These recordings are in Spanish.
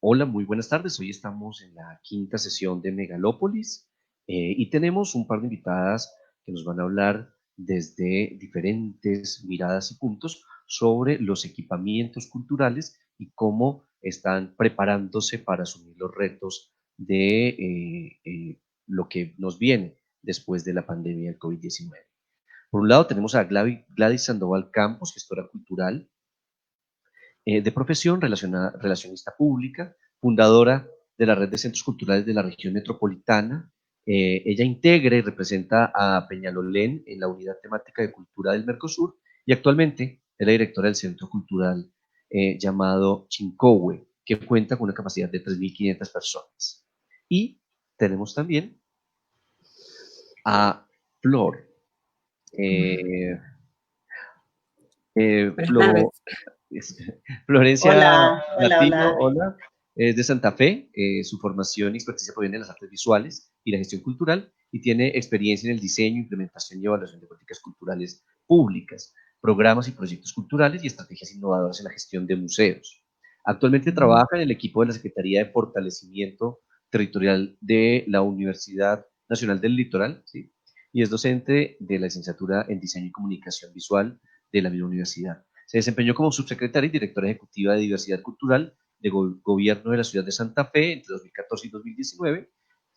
Hola, muy buenas tardes. Hoy estamos en la quinta sesión de Megalópolis y tenemos un par de invitadas que nos van a hablar desde diferentes miradas y puntos sobre los equipamientos culturales y cómo están preparándose para asumir los retos de lo que nos viene después de la pandemia del COVID-19. Por un lado tenemos a Gladys Sandoval Campos, gestora cultural de profesión, relacionista pública, fundadora de la Red de Centros Culturales de la Región Metropolitana. Ella integra y representa a Peñalolén en la Unidad Temática de Cultura del Mercosur y actualmente es la directora del Centro Cultural llamado Chincohue, que cuenta con una capacidad de 3.500 personas. Y tenemos también a Flor. Eh, Buenas tardes. Flo, Florencia Hola, hola, Latino, hola. hola, es de Santa Fe, su formación y experticia proviene de las artes visuales y la gestión cultural y tiene experiencia en el diseño, implementación y evaluación de políticas culturales públicas, programas y proyectos culturales y estrategias innovadoras en la gestión de museos. Actualmente trabaja en el equipo de la Secretaría de Fortalecimiento Territorial de la Universidad Nacional del Litoral, ¿sí? Y es docente de la licenciatura en Diseño y Comunicación Visual de la misma universidad. Se desempeñó como subsecretaria y directora ejecutiva de Diversidad Cultural de Gobierno de la Ciudad de Santa Fe entre 2014 y 2019,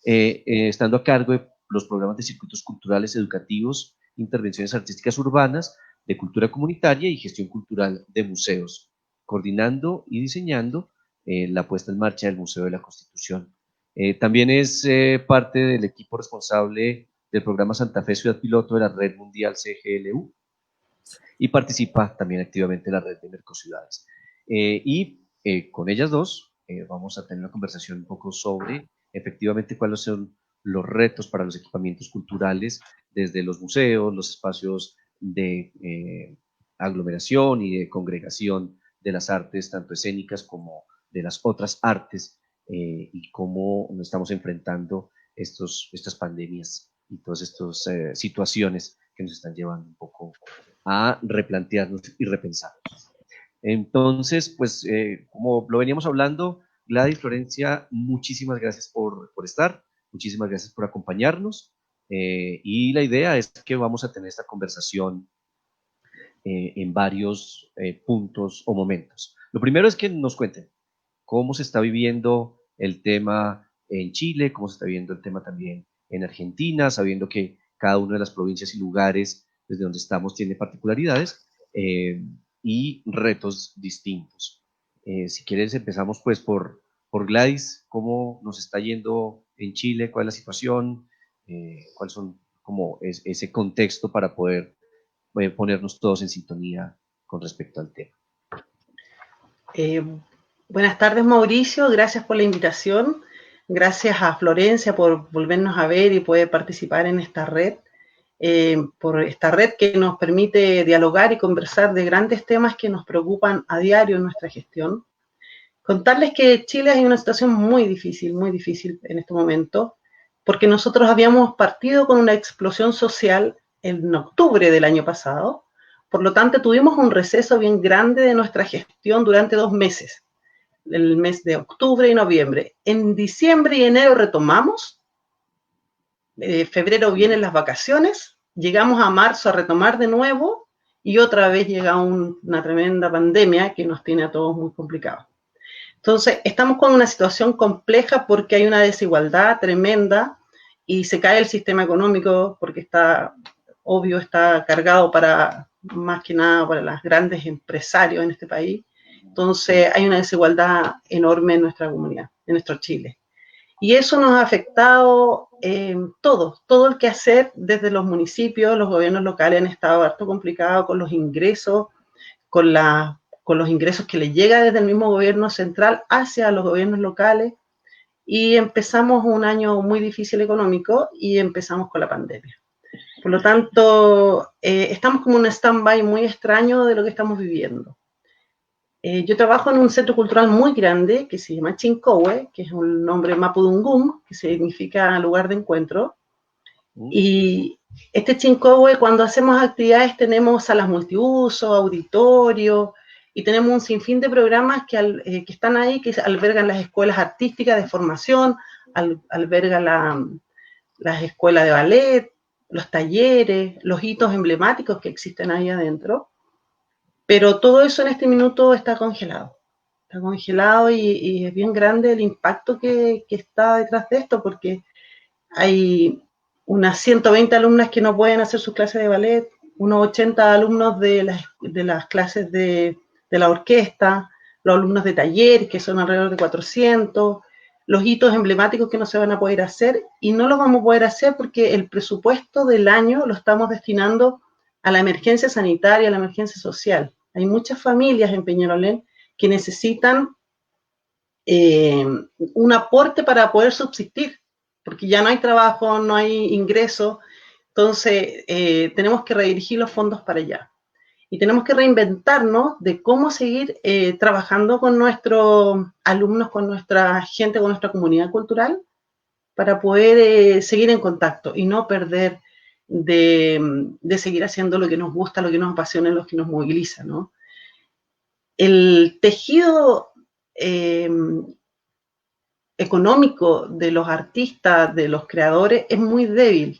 estando a cargo de los programas de circuitos culturales educativos, intervenciones artísticas urbanas, de cultura comunitaria y gestión cultural de museos, coordinando y diseñando la puesta en marcha del Museo de la Constitución. También es parte del equipo responsable del programa Santa Fe Ciudad Piloto de la Red Mundial CGLU, y participa también activamente en la red de Mercociudades. Con ellas dos vamos a tener una conversación un poco sobre efectivamente cuáles son los retos para los equipamientos culturales desde los museos, los espacios de aglomeración y de congregación de las artes, tanto escénicas como de las otras artes, y cómo nos estamos enfrentando estas pandemias y todas estas situaciones que nos están llevando un poco a replantearnos y repensarnos. Entonces, pues, como lo veníamos hablando, Gladys, Florencia, muchísimas gracias por estar, muchísimas gracias por acompañarnos, y la idea es que vamos a tener esta conversación en varios puntos o momentos. Lo primero es que nos cuenten cómo se está viviendo el tema en Chile, cómo se está viviendo el tema también en Argentina, sabiendo que cada una de las provincias y lugares desde donde estamos tiene particularidades y retos distintos. Si quieres, empezamos pues por Gladys, cómo nos está yendo en Chile, cuál es la situación, cuáles son como ese contexto para poder ponernos todos en sintonía con respecto al tema. Eh, Buenas tardes, Mauricio. Gracias por la invitación. Gracias a Florencia por volvernos a ver y poder participar en esta red. Por esta red que nos permite dialogar y conversar de grandes temas que nos preocupan a diario en nuestra gestión. Contarles que Chile es en una situación muy difícil en este momento, porque nosotros habíamos partido con una explosión social en octubre del año pasado. Por lo tanto, tuvimos un receso bien grande de nuestra gestión durante 2 meses, el mes de octubre y noviembre. En diciembre y enero retomamos, febrero vienen las vacaciones, llegamos a marzo a retomar de nuevo y otra vez llega una tremenda pandemia que nos tiene a todos muy complicados. Entonces, estamos con una situación compleja porque hay una desigualdad tremenda y se cae el sistema económico porque está cargado para, más que nada, para los grandes empresarios en este país. Entonces, hay una desigualdad enorme en nuestra comunidad, en nuestro Chile. Y eso nos ha afectado todo el quehacer desde los municipios, los gobiernos locales han estado harto complicados con los ingresos, con, con los ingresos que le llega desde el mismo gobierno central hacia los gobiernos locales, y empezamos un año muy difícil económico y empezamos con la pandemia. Por lo tanto, estamos como en un stand-by muy extraño de lo que estamos viviendo. Yo trabajo en un centro cultural muy grande que se llama Chincohue, que es un nombre mapudungún, que significa lugar de encuentro. Y este Chincohue, cuando hacemos actividades, tenemos salas multiuso, auditorios, y tenemos un sinfín de programas que están ahí, que albergan las escuelas artísticas de formación, albergan las escuelas de ballet, los talleres, los hitos emblemáticos que existen ahí adentro, pero todo eso en este minuto está congelado. Está congelado y es bien grande el impacto que está detrás de esto, porque hay unas 120 alumnas que no pueden hacer sus clases de ballet, unos 80 alumnos de las clases de la orquesta, los alumnos de taller, que son alrededor de 400, los hitos emblemáticos que no se van a poder hacer, y no los vamos a poder hacer porque el presupuesto del año lo estamos destinando a la emergencia sanitaria, a la emergencia social. Hay muchas familias en Peñalolén que necesitan un aporte para poder subsistir, porque ya no hay trabajo, no hay ingresos, entonces tenemos que redirigir los fondos para allá. Y tenemos que reinventarnos de cómo seguir trabajando con nuestros alumnos, con nuestra gente, con nuestra comunidad cultural, para poder seguir en contacto y no perder de seguir haciendo lo que nos gusta, lo que nos apasiona, lo que nos moviliza, ¿no? El tejido económico de los artistas, de los creadores, es muy débil,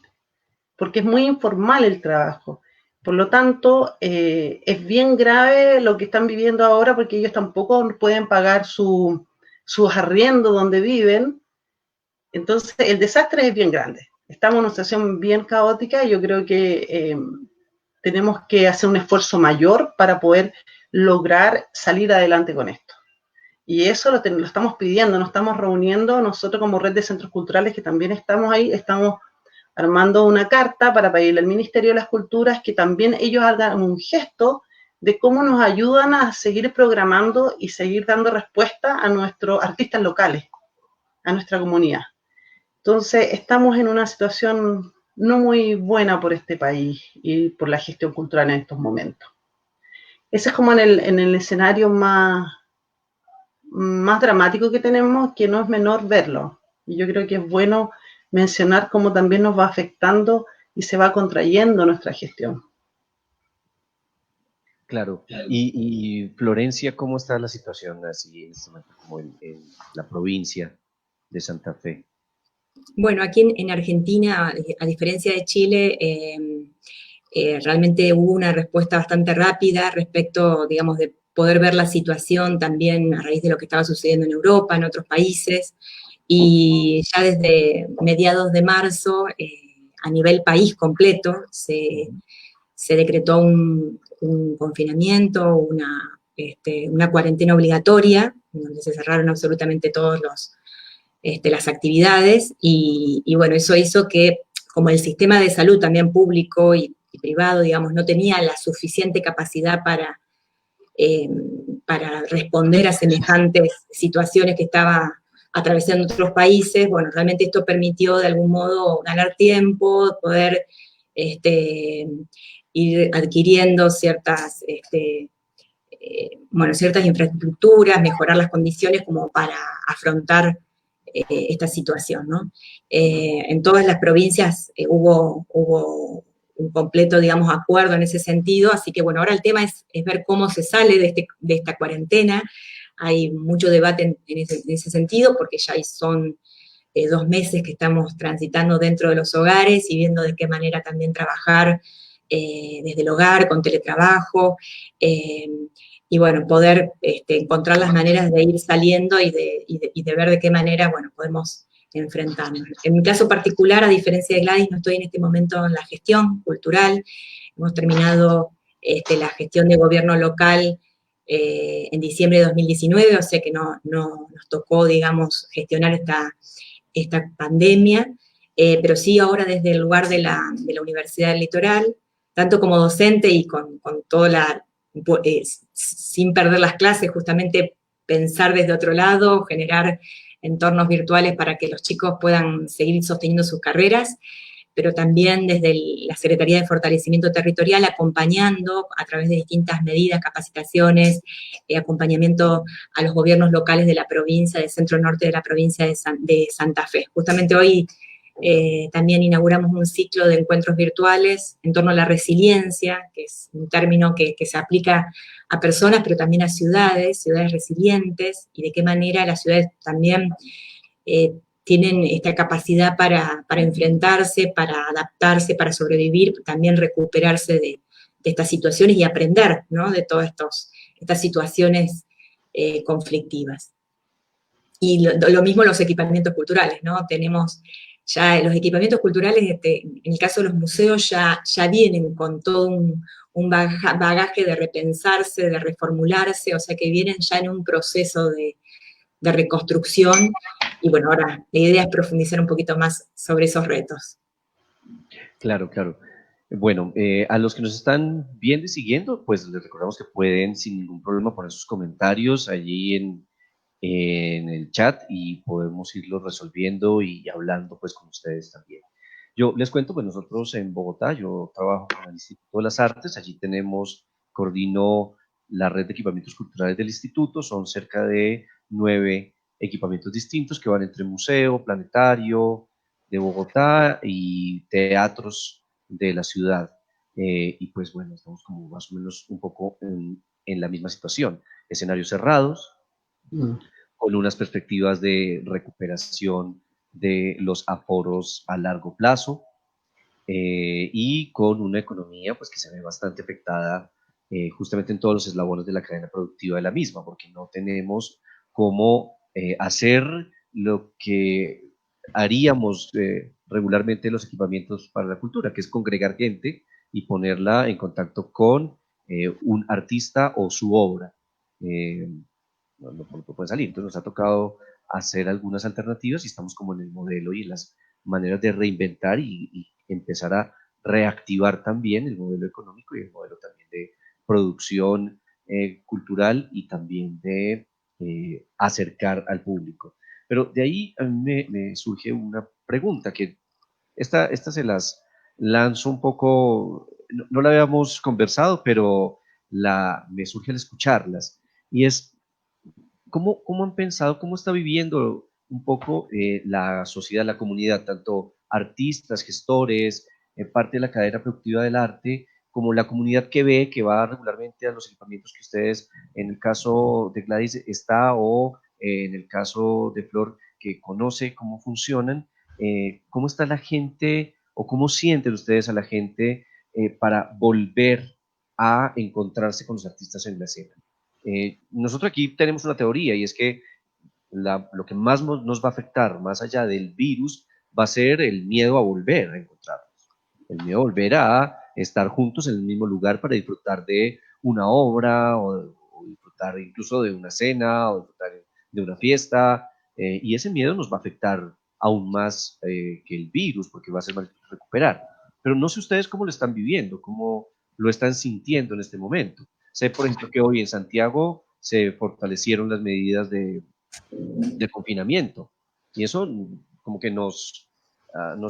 porque es muy informal el trabajo. Por lo tanto, es bien grave lo que están viviendo ahora, porque ellos tampoco pueden pagar sus arriendos donde viven. Entonces, el desastre es bien grande. Estamos en una situación bien caótica y yo creo que tenemos que hacer un esfuerzo mayor para poder lograr salir adelante con esto. Y eso lo estamos pidiendo, nos estamos reuniendo nosotros como red de centros culturales que también estamos ahí, estamos armando una carta para pedirle al Ministerio de las Culturas que también ellos hagan un gesto de cómo nos ayudan a seguir programando y seguir dando respuesta a nuestros artistas locales, a nuestra comunidad. Entonces, estamos en una situación no muy buena por este país y por la gestión cultural en estos momentos. Ese es como en el escenario más dramático que tenemos, que no es menor verlo. Y yo creo que es bueno mencionar cómo también nos va afectando y se va contrayendo nuestra gestión. Claro. Y Florencia, ¿cómo está la situación así en este momento, como en la provincia de Santa Fe? Bueno, aquí en Argentina, a diferencia de Chile, realmente hubo una respuesta bastante rápida respecto, digamos, de poder ver la situación también a raíz de lo que estaba sucediendo en Europa, en otros países, y ya desde mediados de marzo, a nivel país completo, se decretó un confinamiento, una cuarentena obligatoria, donde se cerraron absolutamente todos las actividades, y bueno, eso hizo que, como el sistema de salud también público y privado, digamos, no tenía la suficiente capacidad para responder a semejantes situaciones que estaba atravesando otros países, bueno, realmente esto permitió de algún modo ganar tiempo, poder ir adquiriendo ciertas infraestructuras, mejorar las condiciones como para afrontar esta situación, ¿no? En todas las provincias hubo un completo, digamos, acuerdo en ese sentido, así que bueno, ahora el tema es ver cómo se sale de esta cuarentena. Hay mucho debate en ese sentido, porque ya son 2 meses que estamos transitando dentro de los hogares y viendo de qué manera también trabajar desde el hogar, con teletrabajo, y bueno, poder encontrar las maneras de ir saliendo y de ver de qué manera, bueno, podemos enfrentarnos. En mi caso particular, a diferencia de Gladys, no estoy en este momento en la gestión cultural. Hemos terminado la gestión de gobierno local en diciembre de 2019, o sea que no nos tocó, digamos, gestionar esta pandemia, pero sí ahora desde el lugar de la Universidad del Litoral, tanto como docente y con toda sin perder las clases, justamente pensar desde otro lado, generar entornos virtuales para que los chicos puedan seguir sosteniendo sus carreras, pero también desde la Secretaría de Fortalecimiento Territorial, acompañando a través de distintas medidas, capacitaciones, acompañamiento a los gobiernos locales de la provincia, del centro norte de la provincia de Santa Fe. Justamente hoy También inauguramos un ciclo de encuentros virtuales en torno a la resiliencia, que es un término que se aplica a personas, pero también a ciudades resilientes, y de qué manera las ciudades también tienen esta capacidad para enfrentarse, para adaptarse, para sobrevivir, también recuperarse de estas situaciones y aprender, ¿no?, de todas estas situaciones conflictivas. Y lo mismo los equipamientos culturales, ¿no? Tenemos ya los equipamientos culturales, en el caso de los museos, ya vienen con todo un bagaje de repensarse, de reformularse, o sea que vienen ya en un proceso de reconstrucción, y bueno, ahora la idea es profundizar un poquito más sobre esos retos. Claro, claro. Bueno, a los que nos están viendo y siguiendo, pues les recordamos que pueden sin ningún problema poner sus comentarios allí en el chat y podemos irlos resolviendo y hablando pues con ustedes también. Yo les cuento, pues nosotros en Bogotá, yo trabajo con el Instituto de las Artes, allí coordino la red de equipamientos culturales del instituto, son cerca de 9 equipamientos distintos que van entre museo, planetario de Bogotá y teatros de la ciudad. Y pues bueno, estamos como más o menos un poco en la misma situación, escenarios cerrados, con unas perspectivas de recuperación de los aforos a largo plazo, y con una economía pues que se ve bastante afectada justamente en todos los eslabones de la cadena productiva de la misma, porque no tenemos cómo hacer lo que haríamos regularmente los equipamientos para la cultura, que es congregar gente y ponerla en contacto con un artista o su obra. No pueden salir. Entonces nos ha tocado hacer algunas alternativas y estamos como en el modelo y en las maneras de reinventar y empezar a reactivar también el modelo económico y el modelo también de producción cultural y también de acercar al público. Pero de ahí a mí me surge una pregunta que esta se las lanzo un poco, no la habíamos conversado, pero me surge al escucharlas, y es ¿cómo han pensado, cómo está viviendo un poco la sociedad, la comunidad, tanto artistas, gestores, parte de la cadena productiva del arte, como la comunidad que ve, que va regularmente a los equipamientos que ustedes, en el caso de Gladys, está, o en el caso de Flor, que conoce cómo funcionan? ¿Cómo está la gente o cómo sienten ustedes a la gente para volver a encontrarse con los artistas en la escena? Nosotros aquí tenemos una teoría, y es que lo que más nos va a afectar, más allá del virus, va a ser el miedo a volver a encontrarnos, el miedo a volver a estar juntos en el mismo lugar para disfrutar de una obra o disfrutar incluso de una cena o disfrutar de una fiesta, y ese miedo nos va a afectar aún más que el virus, porque va a ser más difícil recuperar. Pero no sé ustedes cómo lo están viviendo, cómo lo están sintiendo en este momento. Sé, por ejemplo, que hoy en Santiago se fortalecieron las medidas de confinamiento, y eso como que nos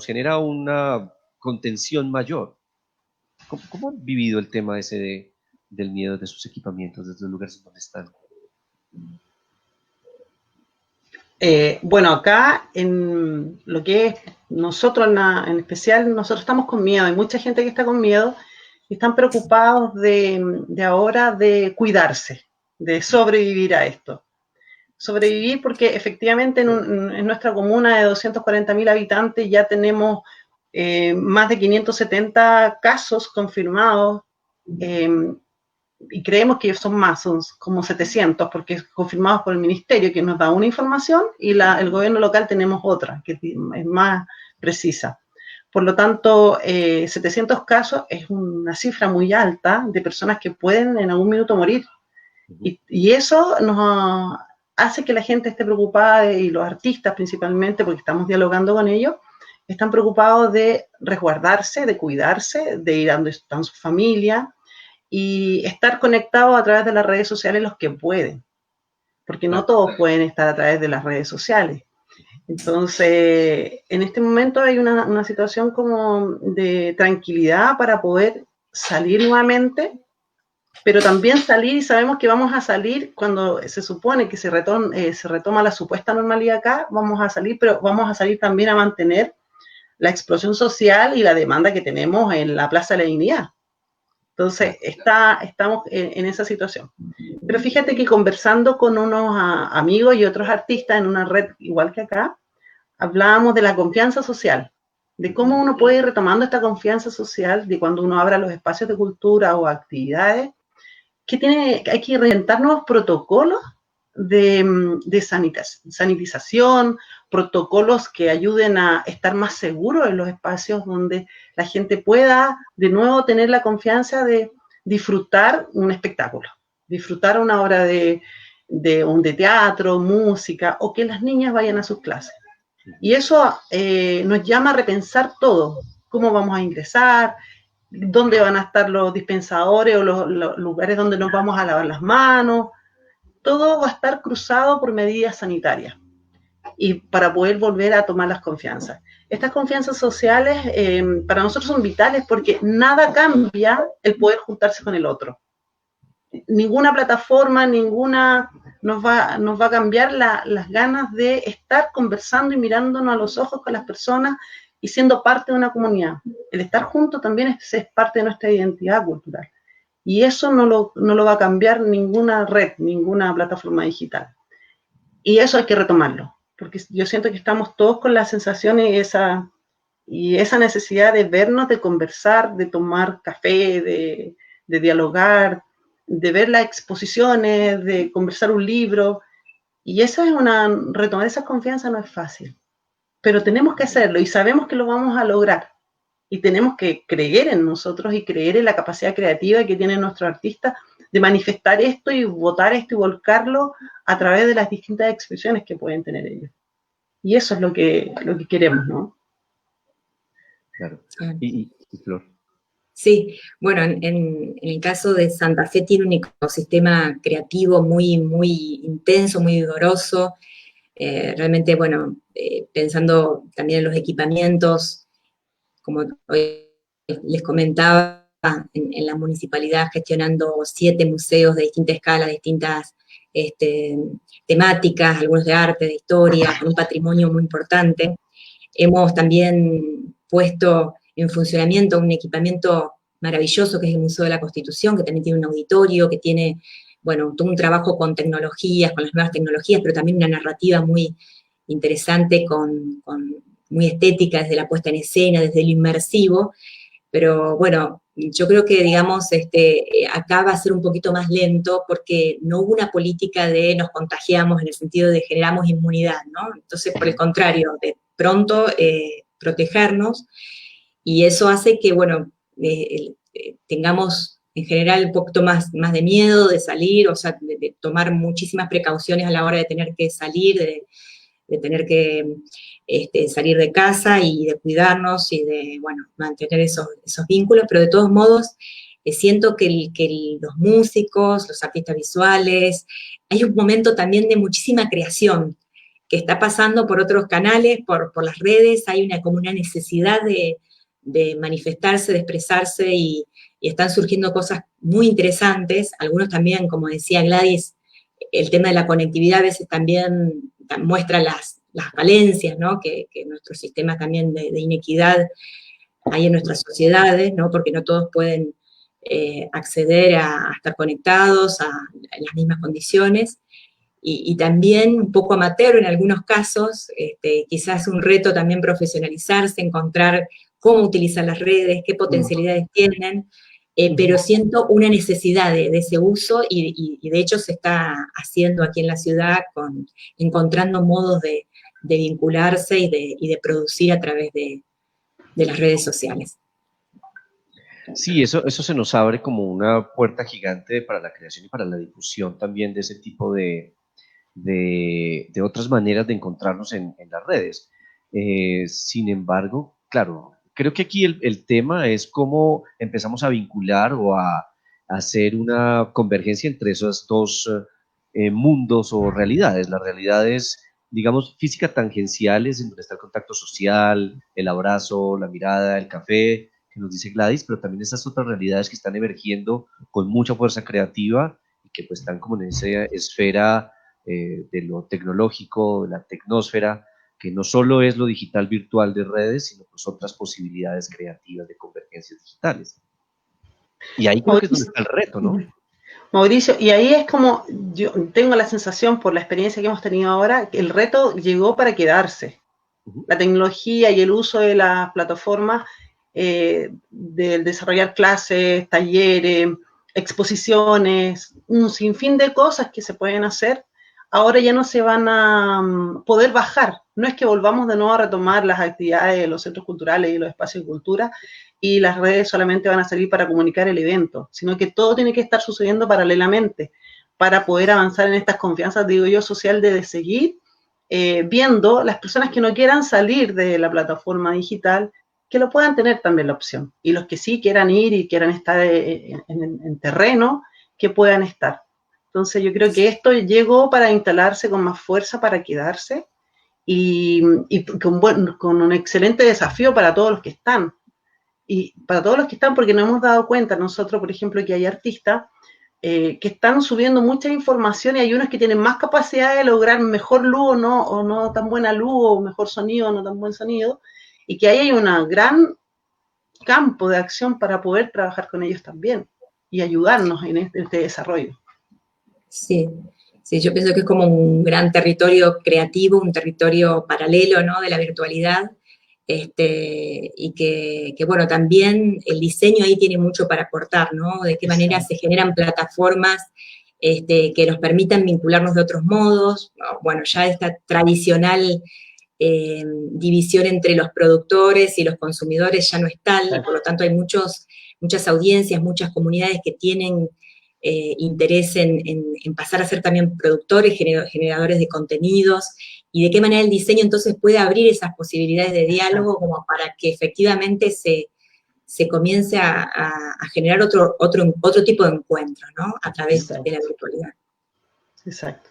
genera una contención mayor. ¿Cómo han vivido el tema ese del miedo de sus equipamientos desde los lugares donde están? Bueno, acá en lo que es nosotros en especial, nosotros estamos con miedo. Hay mucha gente que está con miedo y están preocupados de ahora de cuidarse, de sobrevivir a esto. Sobrevivir porque efectivamente en nuestra comuna de 240.000 habitantes ya tenemos más de 570 casos confirmados, y creemos que son más, son como 700, porque es confirmados por el ministerio, que nos da una información, y el gobierno local tenemos otra, que es más precisa. Por lo tanto, 700 casos es una cifra muy alta de personas que pueden en algún minuto morir. Y eso nos hace que la gente esté preocupada, y los artistas principalmente, porque estamos dialogando con ellos, están preocupados de resguardarse, de cuidarse, de ir a donde están sus familias, y estar conectados a través de las redes sociales los que pueden, porque no todos pueden estar a través de las redes sociales. Entonces, en este momento hay una situación como de tranquilidad para poder salir nuevamente, pero también salir, y sabemos que vamos a salir cuando se supone que se retoma la supuesta normalidad acá, vamos a salir, pero vamos a salir también a mantener la explosión social y la demanda que tenemos en la Plaza de la Dignidad. Entonces, estamos en esa situación. Pero fíjate que conversando con unos amigos y otros artistas en una red igual que acá, hablábamos de la confianza social, de cómo uno puede ir retomando esta confianza social, de cuando uno abra los espacios de cultura o actividades, hay que reinventar nuevos protocolos de sanitización, protocolos que ayuden a estar más seguros en los espacios donde la gente pueda de nuevo tener la confianza de disfrutar un espectáculo, disfrutar una obra de teatro, música, o que las niñas vayan a sus clases. Y eso nos llama a repensar todo, cómo vamos a ingresar, dónde van a estar los dispensadores o los lugares donde nos vamos a lavar las manos. Todo va a estar cruzado por medidas sanitarias y para poder volver a tomar las confianzas. Estas confianzas sociales para nosotros son vitales porque nada cambia el poder juntarse con el otro. Ninguna plataforma, ninguna nos va a cambiar las ganas de estar conversando y mirándonos a los ojos con las personas y siendo parte de una comunidad. El estar juntos también es parte de nuestra identidad cultural. Y eso no lo va a cambiar ninguna red, ninguna plataforma digital. Y eso hay que retomarlo, porque yo siento que estamos todos con la sensación y esa necesidad de vernos, de conversar, de tomar café, de dialogar, de ver las exposiciones, de conversar un libro. Y retomar esa confianza no es fácil, pero tenemos que hacerlo y sabemos que lo vamos a lograr. Y tenemos que creer en nosotros y creer en la capacidad creativa que tienen nuestros artistas de manifestar esto y votar esto y volcarlo a través de las distintas expresiones que pueden tener ellos. Y eso es lo que queremos, ¿no? Claro. ¿Y Flor? Sí, bueno, en el caso de Santa Fe tiene un ecosistema creativo muy, muy intenso, muy vigoroso. Realmente, bueno, pensando también en los equipamientos, como les comentaba, en la municipalidad gestionando 7 museos de distinta escala, distintas temáticas, algunos de arte, de historia, con un patrimonio muy importante. Hemos también puesto en funcionamiento un equipamiento maravilloso que es el Museo de la Constitución, que también tiene un auditorio, que tiene, bueno, todo un trabajo con tecnologías, con las nuevas tecnologías, pero también una narrativa muy interesante muy estética, desde la puesta en escena, desde lo inmersivo, pero bueno, yo creo que, digamos, acá va a ser un poquito más lento porque no hubo una política de nos contagiamos en el sentido de generamos inmunidad, ¿no? Entonces, por el contrario, de pronto protegernos, y eso hace que, bueno, tengamos en general un poquito más de miedo de salir, o sea, de tomar muchísimas precauciones a la hora de tener que salir, de tener que salir de casa y de cuidarnos y de, bueno, mantener esos vínculos, pero de todos modos siento que los músicos, los artistas visuales, hay un momento también de muchísima creación que está pasando por otros canales, por las redes, hay como una necesidad de manifestarse, de expresarse y están surgiendo cosas muy interesantes, algunos también, como decía Gladys, el tema de la conectividad a veces también muestra las falencias, ¿no? que nuestro sistema también de inequidad hay en nuestras sociedades, ¿no? Porque no todos pueden acceder a estar conectados en las mismas condiciones, y también un poco amateur en algunos casos, quizás un reto también profesionalizarse, encontrar cómo utilizar las redes, qué potencialidades tienen, pero siento una necesidad de ese uso y de hecho se está haciendo aquí en la ciudad encontrando modos de vincularse y de producir a través de las redes sociales. Sí, eso se nos abre como una puerta gigante para la creación y para la difusión también de ese tipo de otras maneras de encontrarnos en las redes. Sin embargo, claro, creo que aquí el tema es cómo empezamos a vincular o a hacer una convergencia entre esos dos mundos o realidades. Las realidades, digamos, físicas tangenciales, en donde está el contacto social, el abrazo, la mirada, el café, que nos dice Gladys, pero también esas otras realidades que están emergiendo con mucha fuerza creativa y que pues están como en esa esfera de lo tecnológico, de la tecnósfera, que no solo es lo digital virtual de redes, sino pues otras posibilidades creativas de convergencias digitales. Y ahí creo que es donde está el reto, ¿no? Mauricio, y ahí es como, yo tengo la sensación por la experiencia que hemos tenido ahora, que el reto llegó para quedarse. La tecnología y el uso de las plataformas, del desarrollar clases, talleres, exposiciones, un sinfín de cosas que se pueden hacer, ahora ya no se van a poder bajar. No es que volvamos de nuevo a retomar las actividades de los centros culturales y los espacios de cultura y las redes solamente van a servir para comunicar el evento, sino que todo tiene que estar sucediendo paralelamente para poder avanzar en estas confianzas, digo yo, social de seguir viendo las personas que no quieran salir de la plataforma digital, que lo puedan tener también la opción. Y los que sí quieran ir y quieran estar en terreno, que puedan estar. Entonces yo creo que esto llegó para instalarse con más fuerza, para quedarse, y con un excelente desafío para todos los que están. Y para todos los que están, porque nos hemos dado cuenta nosotros, por ejemplo, que hay artistas que están subiendo mucha información y hay unos que tienen más capacidad de lograr mejor luz o no tan buena luz, o mejor sonido o no tan buen sonido, y que ahí hay un gran campo de acción para poder trabajar con ellos también y ayudarnos en este desarrollo. Sí, sí, yo pienso que es como un gran territorio creativo, un territorio paralelo, ¿no?, de la virtualidad, y que, bueno, también el diseño ahí tiene mucho para aportar, ¿no? De qué manera se generan plataformas que nos permitan vincularnos de otros modos. Bueno, ya esta tradicional división entre los productores y los consumidores ya no es tal, y por lo tanto hay muchas audiencias, muchas comunidades que tienen interés en pasar a ser también productores, generadores de contenidos, y de qué manera el diseño entonces puede abrir esas posibilidades de diálogo como para que efectivamente se comience a generar otro tipo de encuentro, ¿no?, a través de la virtualidad. Exacto.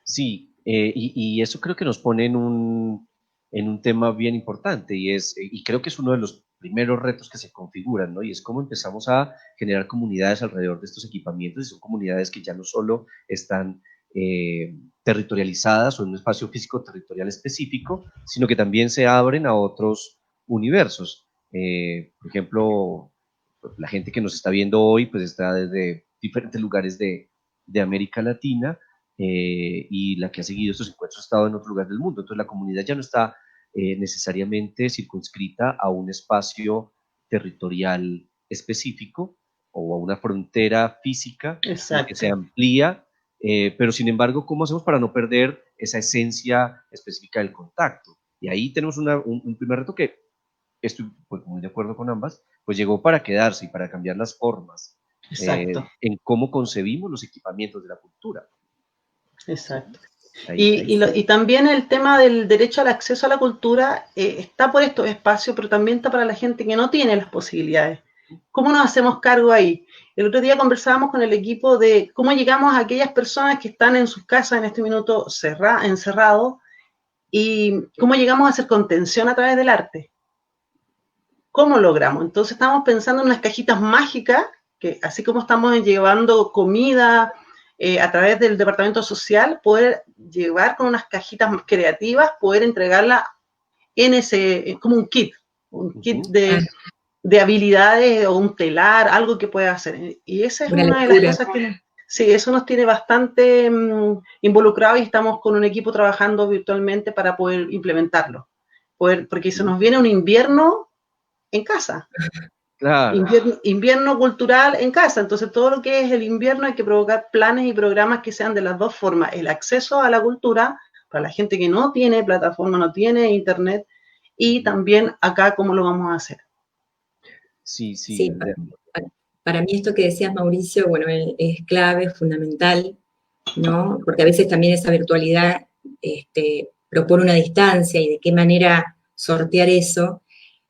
Sí, y eso creo que nos pone en un tema bien importante, y creo que es uno de los primeros retos que se configuran, ¿no? Y es cómo empezamos a generar comunidades alrededor de estos equipamientos, y son comunidades que ya no solo están territorializadas o en un espacio físico territorial específico, sino que también se abren a otros universos. Por ejemplo, la gente que nos está viendo hoy, pues está desde diferentes lugares de América Latina, y la que ha seguido estos encuentros ha estado en otro lugar del mundo. Entonces la comunidad ya no está necesariamente circunscrita a un espacio territorial específico o a una frontera física, sino que se amplía, pero sin embargo, ¿cómo hacemos para no perder esa esencia específica del contacto? Y ahí tenemos un primer reto que estoy pues, muy de acuerdo con ambas, pues llegó para quedarse y para cambiar las formas en cómo concebimos los equipamientos de la cultura. Exacto. Y también el tema del derecho al acceso a la cultura está por estos espacios, pero también está para la gente que no tiene las posibilidades. ¿Cómo nos hacemos cargo ahí? El otro día conversábamos con el equipo de cómo llegamos a aquellas personas que están en sus casas en este minuto encerrados, y cómo llegamos a hacer contención a través del arte. ¿Cómo logramos? Entonces estamos pensando en unas cajitas mágicas, que así como estamos llevando comida a través del departamento social, poder llevar con unas cajitas creativas, poder entregarla como un kit de habilidades o un telar, algo que pueda hacer. Y esa es una de las cosas que sí, eso nos tiene bastante involucrados, y estamos con un equipo trabajando virtualmente para poder implementarlo. Porque se nos viene un invierno en casa. Claro. Invierno cultural en casa. Entonces, todo lo que es el invierno hay que provocar planes y programas que sean de las dos formas. El acceso a la cultura para la gente que no tiene plataforma, no tiene internet, y también acá cómo lo vamos a hacer. Sí, para mí esto que decías, Mauricio, bueno, es clave, fundamental, ¿no? Porque a veces también esa virtualidad propone una distancia, y de qué manera sortear eso.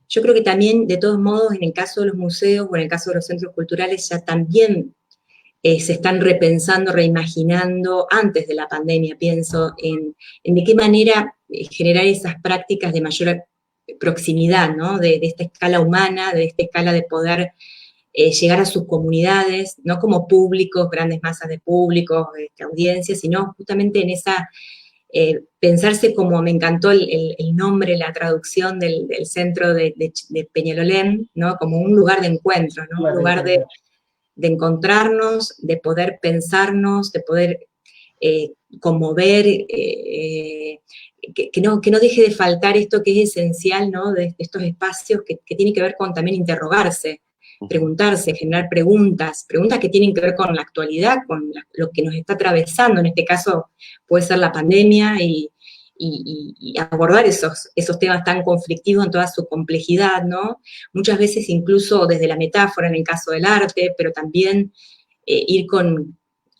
Yo creo que también, de todos modos, en el caso de los museos o en el caso de los centros culturales, ya también se están repensando, reimaginando, antes de la pandemia, pienso, en de qué manera generar esas prácticas de mayor proximidad, ¿no? De esta escala humana, de esta escala de poder llegar a sus comunidades, no como públicos, grandes masas de públicos, audiencias, sino justamente en esa pensarse como, me encantó el nombre, la traducción del centro de Peñalolén, ¿no? Como un lugar de encuentro, ¿no? Un lugar de encontrarnos, de poder pensarnos, de poder conmover, que no deje de faltar esto que es esencial, ¿no? De estos espacios que tiene que ver con también interrogarse, preguntarse, generar preguntas que tienen que ver con la actualidad, con lo que nos está atravesando, en este caso puede ser la pandemia, y abordar esos temas tan conflictivos en toda su complejidad, ¿no? Muchas veces incluso desde la metáfora en el caso del arte, pero también ir con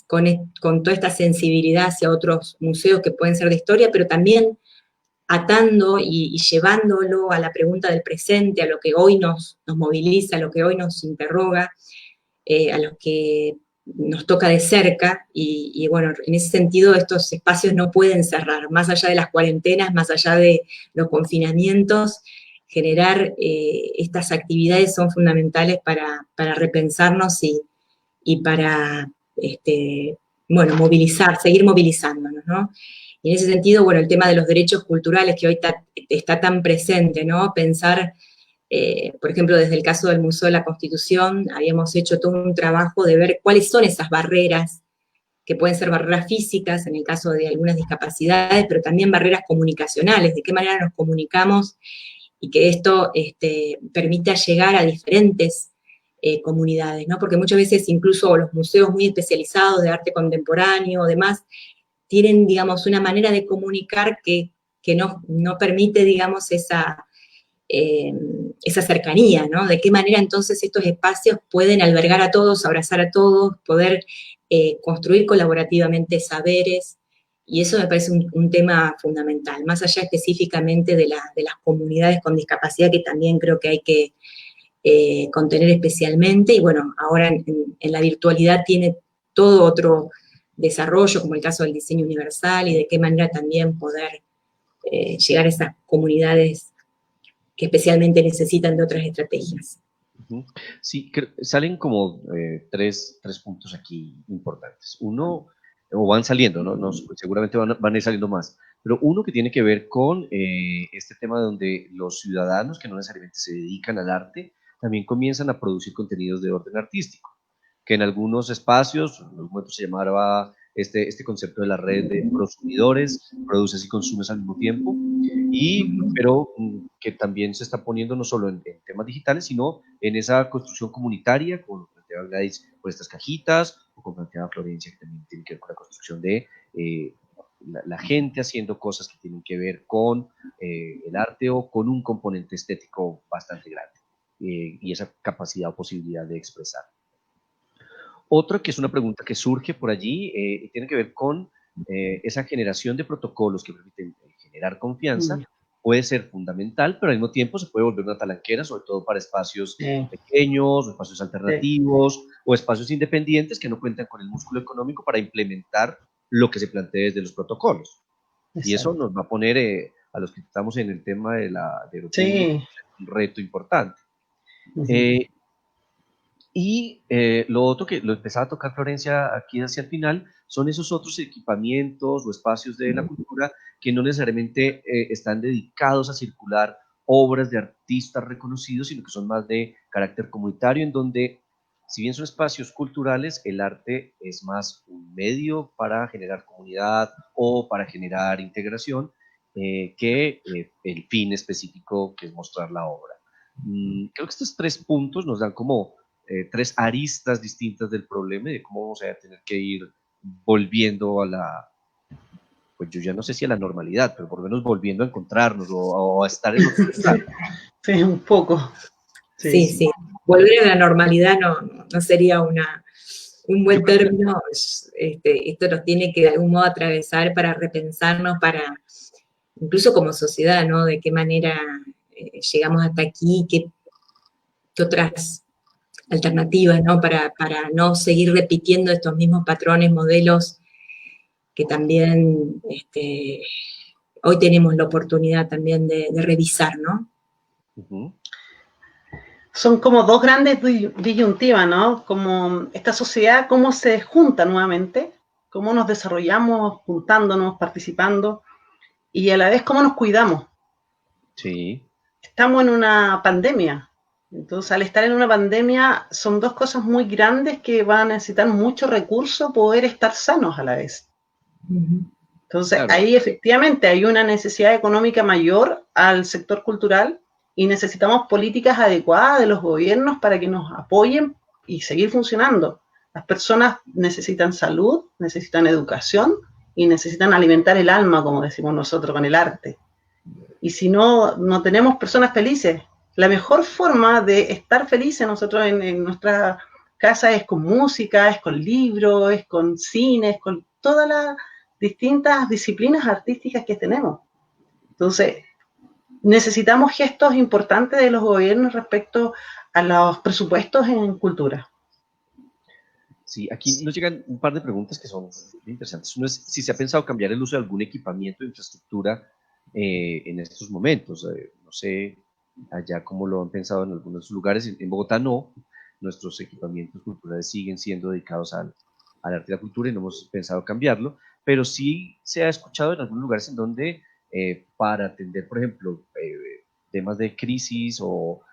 toda esta sensibilidad hacia otros museos que pueden ser de historia, pero también atando y llevándolo a la pregunta del presente, a lo que hoy nos moviliza, a lo que hoy nos interroga, a lo que nos toca de cerca, y bueno, en ese sentido estos espacios no pueden cerrar, más allá de las cuarentenas, más allá de los confinamientos, generar estas actividades son fundamentales para repensarnos y para, bueno, seguir movilizándonos, ¿no? Y en ese sentido, bueno, el tema de los derechos culturales que hoy está tan presente, ¿no? Pensar, por ejemplo, desde el caso del Museo de la Constitución, habíamos hecho todo un trabajo de ver cuáles son esas barreras, que pueden ser barreras físicas, en el caso de algunas discapacidades, pero también barreras comunicacionales, de qué manera nos comunicamos y que esto permita llegar a diferentes comunidades, ¿no? Porque muchas veces incluso los museos muy especializados de arte contemporáneo o demás tienen, digamos, una manera de comunicar que no permite, digamos, esa cercanía, ¿no? De qué manera entonces estos espacios pueden albergar a todos, abrazar a todos, poder construir colaborativamente saberes, y eso me parece un tema fundamental, más allá específicamente de las comunidades con discapacidad, que también creo que hay que contener especialmente, y bueno, ahora en la virtualidad tiene todo otro desarrollo, como el caso del diseño universal, y de qué manera también poder llegar a esas comunidades que especialmente necesitan de otras estrategias. Sí, salen como tres puntos aquí importantes. Uno, o van saliendo, ¿no? Seguramente van a ir saliendo más, pero uno que tiene que ver con este tema donde los ciudadanos que no necesariamente se dedican al arte también comienzan a producir contenidos de orden artístico, que en algunos espacios, en algún momento se llamaba este concepto de la red de prosumidores, produces y consumes al mismo tiempo, pero que también se está poniendo no solo en temas digitales, sino en esa construcción comunitaria, como lo planteaba Gladys, por estas cajitas, o como planteaba Florencia, que también tiene que ver con la construcción de la gente haciendo cosas que tienen que ver con el arte o con un componente estético bastante grande, y esa capacidad o posibilidad de expresar. Otra que es una pregunta que surge por allí, tiene que ver con esa generación de protocolos que permiten generar confianza, puede ser fundamental, pero al mismo tiempo se puede volver una talanquera, sobre todo para espacios pequeños, o espacios alternativos, o espacios independientes que no cuentan con el músculo económico para implementar lo que se plantea desde los protocolos. Exacto. Y eso nos va a poner a los que estamos en el tema de un reto importante. Y lo otro que lo empezaba a tocar Florencia aquí hacia el final son esos otros equipamientos o espacios de la cultura que no necesariamente están dedicados a circular obras de artistas reconocidos, sino que son más de carácter comunitario, en donde, si bien son espacios culturales, el arte es más un medio para generar comunidad o para generar integración que el fin específico, que es mostrar la obra. Creo que estos tres puntos nos dan como tres aristas distintas del problema y de cómo vamos a tener que ir volviendo a la, pues yo ya no sé si a la normalidad, pero por lo menos volviendo a encontrarnos o a estar en otro lugar. Sí, un poco. Sí. Volver a la normalidad no sería un buen término. Esto nos tiene que de algún modo atravesar para repensarnos, para incluso como sociedad, ¿no? De qué manera llegamos hasta aquí, qué otras alternativas, ¿no? Para no seguir repitiendo estos mismos patrones, modelos que también hoy tenemos la oportunidad también de revisar, ¿no? Son como dos grandes disyuntivas, ¿no? Como esta sociedad, cómo se junta nuevamente, cómo nos desarrollamos juntándonos, participando, y a la vez cómo nos cuidamos. Sí. Estamos en una pandemia, entonces al estar en una pandemia son dos cosas muy grandes que van a necesitar mucho recurso poder estar sanos a la vez. Entonces Claro. ahí efectivamente hay una necesidad económica mayor al sector cultural y necesitamos políticas adecuadas de los gobiernos para que nos apoyen y seguir funcionando. Las personas necesitan salud, necesitan educación y necesitan alimentar el alma, como decimos nosotros, con el arte. Y si no, no tenemos personas felices. La mejor forma de estar felices nosotros en nuestra casa es con música, es con libros, es con cine, es con todas las distintas disciplinas artísticas que tenemos. Entonces, necesitamos gestos importantes de los gobiernos respecto a los presupuestos en cultura. Sí, aquí nos llegan un par de preguntas que son interesantes. Uno es si se ha pensado cambiar el uso de algún equipamiento de infraestructura en estos momentos. No sé allá cómo lo han pensado en algunos lugares. En Bogotá no. Nuestros equipamientos culturales siguen siendo dedicados al arte y la cultura y no hemos pensado cambiarlo, pero sí se ha escuchado en algunos lugares en donde para atender, por ejemplo, temas de crisis o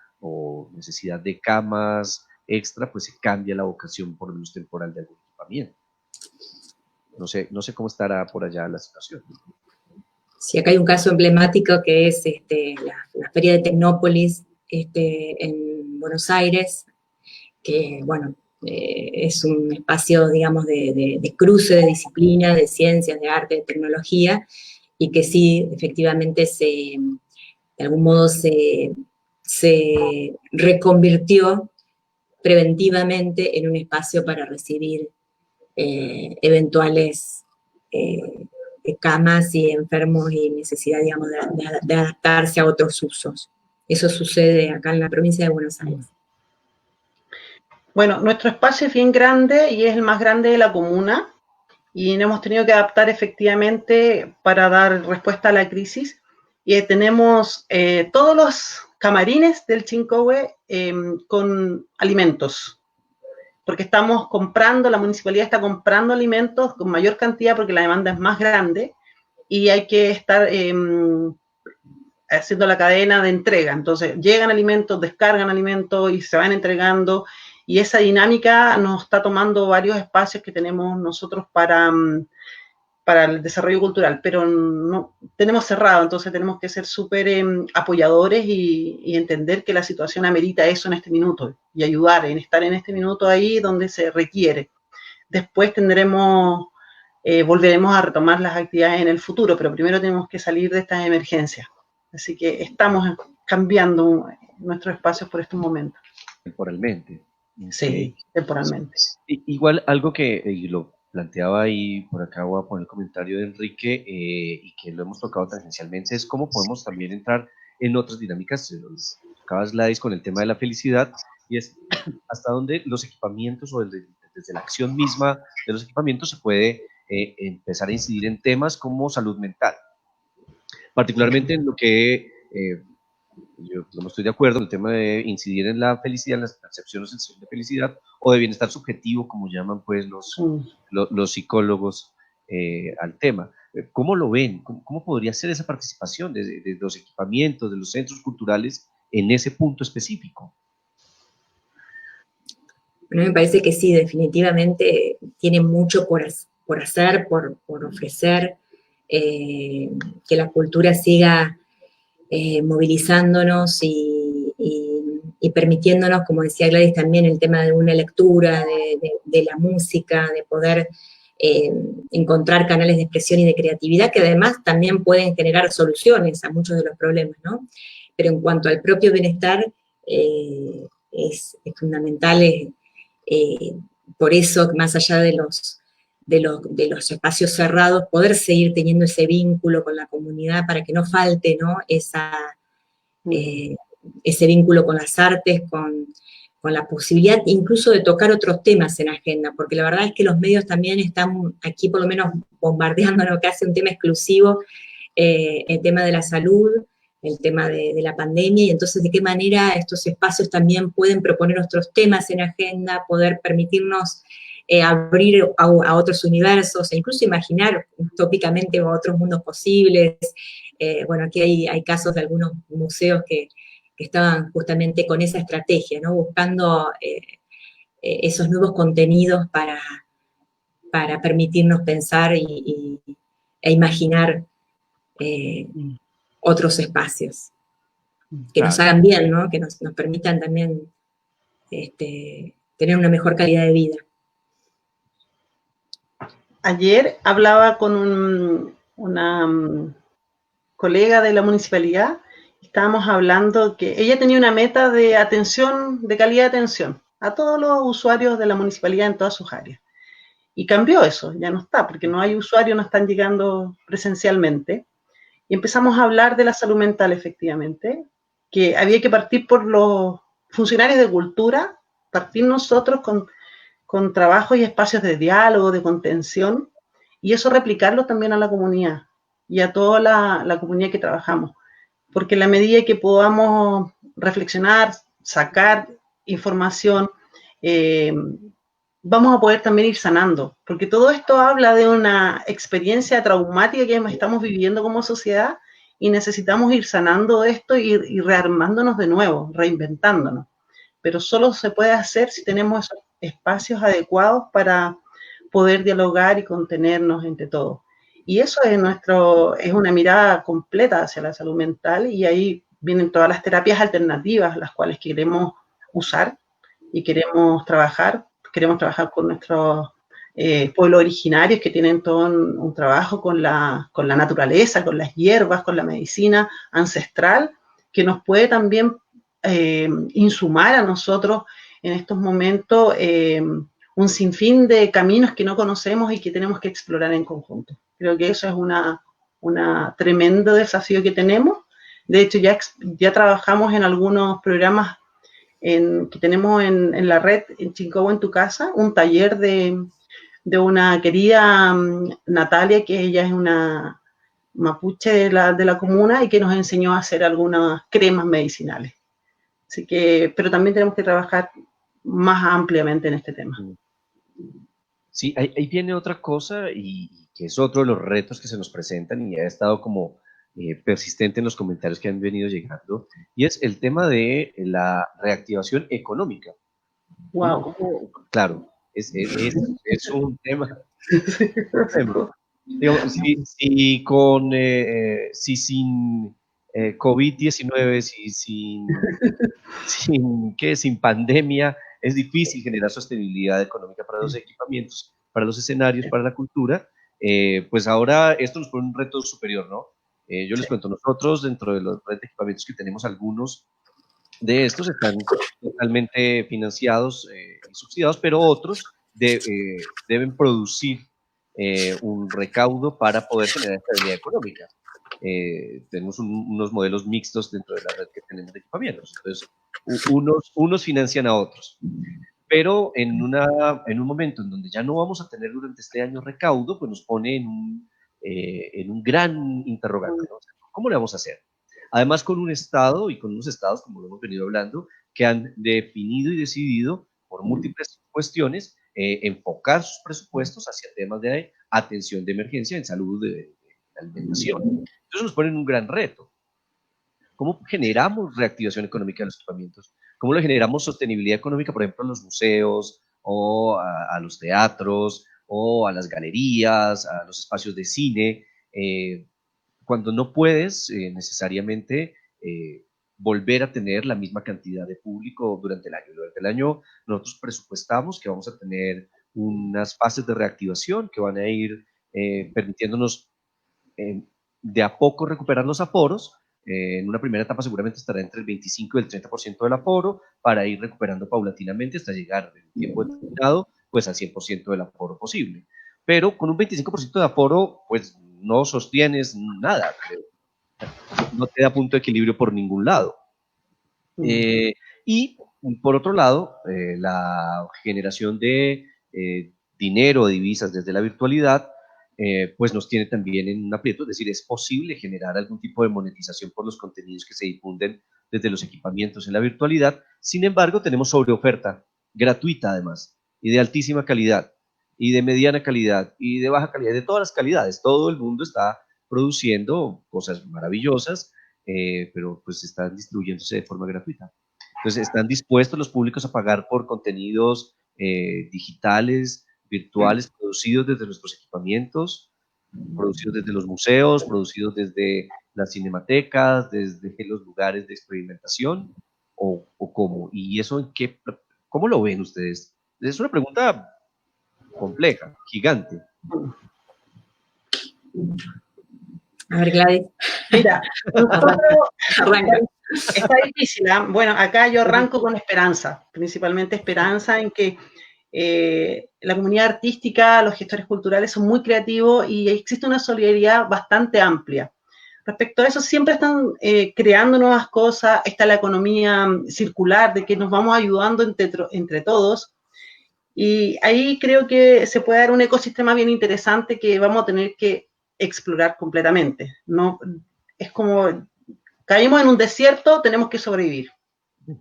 necesidad de camas extra, pues se cambia la vocación, por lo menos temporal, de algún equipamiento. No sé cómo estará por allá la situación. Sí, acá hay un caso emblemático que es la Feria de Tecnópolis en Buenos Aires, que, bueno, es un espacio, digamos, de cruce de disciplinas, de ciencias, de arte, de tecnología, y que sí, efectivamente, de algún modo se reconvirtió preventivamente en un espacio para recibir eventuales camas y enfermos y necesidad, digamos, de adaptarse a otros usos. Eso sucede acá en la provincia de Buenos Aires. Bueno, nuestro espacio es bien grande y es el más grande de la comuna y nos hemos tenido que adaptar efectivamente para dar respuesta a la crisis. Y tenemos todos los camarines del Chincohue con alimentos, porque estamos comprando, la municipalidad está comprando alimentos con mayor cantidad porque la demanda es más grande y hay que estar haciendo la cadena de entrega. Entonces llegan alimentos, descargan alimentos y se van entregando, y esa dinámica nos está tomando varios espacios que tenemos nosotros para el desarrollo cultural, pero no tenemos cerrado, entonces tenemos que ser súper apoyadores y entender que la situación amerita eso en este minuto y ayudar en estar en este minuto ahí donde se requiere. Después volveremos a retomar las actividades en el futuro, pero primero tenemos que salir de estas emergencias. Así que estamos cambiando nuestros espacios por estos momentos. Temporalmente. Sí, temporalmente. Igual algo que lo planteaba ahí, por acá voy a poner el comentario de Enrique, y que lo hemos tocado tangencialmente, es cómo podemos también entrar en otras dinámicas. Tocabas, Gladys, con el tema de la felicidad, y es hasta dónde los equipamientos o desde la acción misma de los equipamientos se puede empezar a incidir en temas como salud mental. Particularmente en lo que yo no estoy de acuerdo en el tema de incidir en la felicidad, en las percepciones de felicidad o de bienestar subjetivo, como llaman pues los psicólogos al tema. ¿Cómo lo ven? ¿Cómo podría ser esa participación de los equipamientos, de los centros culturales en ese punto específico? Bueno, me parece que sí, definitivamente tiene mucho por hacer, por ofrecer, que la cultura siga movilizándonos y permitiéndonos, como decía Gladys también, el tema de una lectura, de la música, de poder encontrar canales de expresión y de creatividad que además también pueden generar soluciones a muchos de los problemas, ¿no? Pero en cuanto al propio bienestar, es fundamental, por eso, más allá de los espacios cerrados, poder seguir teniendo ese vínculo con la comunidad para que no falte, ¿no? Ese vínculo con las artes, con la posibilidad incluso de tocar otros temas en agenda, porque la verdad es que los medios también están aquí por lo menos bombardeándonos casi un tema exclusivo, el tema de la salud, el tema de la pandemia, y entonces de qué manera estos espacios también pueden proponer otros temas en agenda, poder permitirnos abrir a otros universos, e incluso imaginar utópicamente otros mundos posibles. Bueno, aquí hay casos de algunos museos que estaban justamente con esa estrategia, ¿no? Buscando esos nuevos contenidos para permitirnos pensar e imaginar otros espacios que nos hagan bien, ¿no? Que nos permitan también tener una mejor calidad de vida. Ayer hablaba con una colega de la municipalidad, estábamos hablando que ella tenía una meta de atención, de calidad de atención a todos los usuarios de la municipalidad en todas sus áreas. Y cambió eso, ya no está, porque no hay usuarios, no están llegando presencialmente. Y empezamos a hablar de la salud mental, efectivamente, que había que partir por los funcionarios de cultura, partir nosotros con trabajos y espacios de diálogo, de contención, y eso replicarlo también a la comunidad y a toda la comunidad que trabajamos. Porque en la medida que podamos reflexionar, sacar información, vamos a poder también ir sanando, porque todo esto habla de una experiencia traumática que estamos viviendo como sociedad y necesitamos ir sanando esto y rearmándonos de nuevo, reinventándonos. Pero solo se puede hacer si tenemos esos espacios adecuados para poder dialogar y contenernos entre todos. Y eso es una mirada completa hacia la salud mental, y ahí vienen todas las terapias alternativas, las cuales queremos usar y queremos trabajar con nuestros pueblos originarios, que tienen todo un trabajo con la naturaleza, con las hierbas, con la medicina ancestral, que nos puede también insumar a nosotros en estos momentos un sinfín de caminos que no conocemos y que tenemos que explorar en conjunto. Creo que eso es un tremendo desafío que tenemos. De hecho, ya trabajamos en algunos programas que tenemos en la red, en Chincobo en tu casa, un taller de una querida Natalia, que ella es una mapuche de la comuna y que nos enseñó a hacer algunas cremas medicinales. Así que, pero también tenemos que trabajar más ampliamente en este tema. Sí, ahí viene otra cosa, y que es otro de los retos que se nos presentan y ha estado como persistente en los comentarios que han venido llegando, y es el tema de la reactivación económica. Wow. Claro, es un tema. Digamos, si sin COVID-19, sin pandemia, es difícil generar sostenibilidad económica para los equipamientos, para los escenarios, para la cultura, pues ahora esto nos pone un reto superior, ¿no? Yo les cuento, nosotros dentro de los retos de equipamientos que tenemos, algunos de estos están totalmente financiados y subsidiados, pero otros deben producir un recaudo para poder generar estabilidad económica. Tenemos unos modelos mixtos dentro de la red que tenemos de equipamientos. Entonces, unos financian a otros. Pero en un momento en donde ya no vamos a tener durante este año recaudo, pues nos pone en un gran interrogante, ¿no? ¿Cómo le vamos a hacer? Además, con un Estado y con unos Estados, como lo hemos venido hablando, que han definido y decidido por múltiples cuestiones enfocar sus presupuestos hacia temas de atención de emergencia en salud, de alimentación. Entonces nos ponen un gran reto. ¿Cómo generamos reactivación económica de los equipamientos? ¿Cómo le generamos sostenibilidad económica, por ejemplo, a los museos o a los teatros o a las galerías, a los espacios de cine? Cuando no puedes necesariamente volver a tener la misma cantidad de público durante el año. Durante el año nosotros presupuestamos que vamos a tener unas fases de reactivación que van a ir permitiéndonos de a poco recuperar los aforos. En una primera etapa seguramente estará entre el 25 y el 30% del aforo, para ir recuperando paulatinamente hasta llegar en tiempo determinado pues al 100% del aforo posible. Pero con un 25% de aforo, pues no sostienes nada, no te da punto de equilibrio por ningún lado. Y por otro lado, la generación de dinero, de divisas desde la virtualidad, pues nos tiene también en un aprieto. Es decir, es posible generar algún tipo de monetización por los contenidos que se difunden desde los equipamientos en la virtualidad. Sin embargo, tenemos sobreoferta gratuita además. y de altísima calidad, y de mediana calidad, y de baja calidad, de todas las calidades. Todo el mundo está produciendo cosas maravillosas, pero pues están distribuyéndose de forma gratuita. Entonces, están dispuestos los públicos a pagar por contenidos digitales, virtuales, producidos desde nuestros equipamientos, producidos desde los museos, producidos desde las cinematecas, desde los lugares de experimentación, o cómo. ¿Y eso cómo lo ven ustedes? Es una pregunta compleja, gigante. A ver, Gladys. Mira, Arranca. está difícil, ¿eh? Bueno, acá yo arranco con esperanza, principalmente esperanza en que la comunidad artística, los gestores culturales son muy creativos y existe una solidaridad bastante amplia. Respecto a eso, siempre están creando nuevas cosas, está la economía circular, de que nos vamos ayudando entre todos, y ahí creo que se puede dar un ecosistema bien interesante que vamos a tener que explorar completamente. No, es como, caímos en un desierto, tenemos que sobrevivir.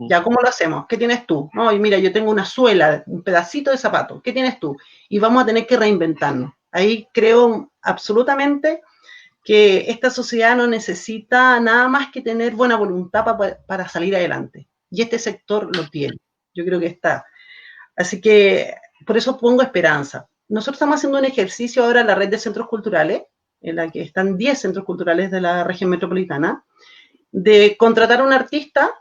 Ya, ¿cómo lo hacemos? ¿Qué tienes tú? No, y mira, yo tengo una suela, un pedacito de zapato. ¿Qué tienes tú? Y vamos a tener que reinventarnos. Ahí creo absolutamente que esta sociedad no necesita nada más que tener buena voluntad para salir adelante. Y este sector lo tiene. Yo creo que está. Así que por eso pongo esperanza. Nosotros estamos haciendo un ejercicio ahora en la red de centros culturales, en la que están 10 centros culturales de la región metropolitana, de contratar a un artista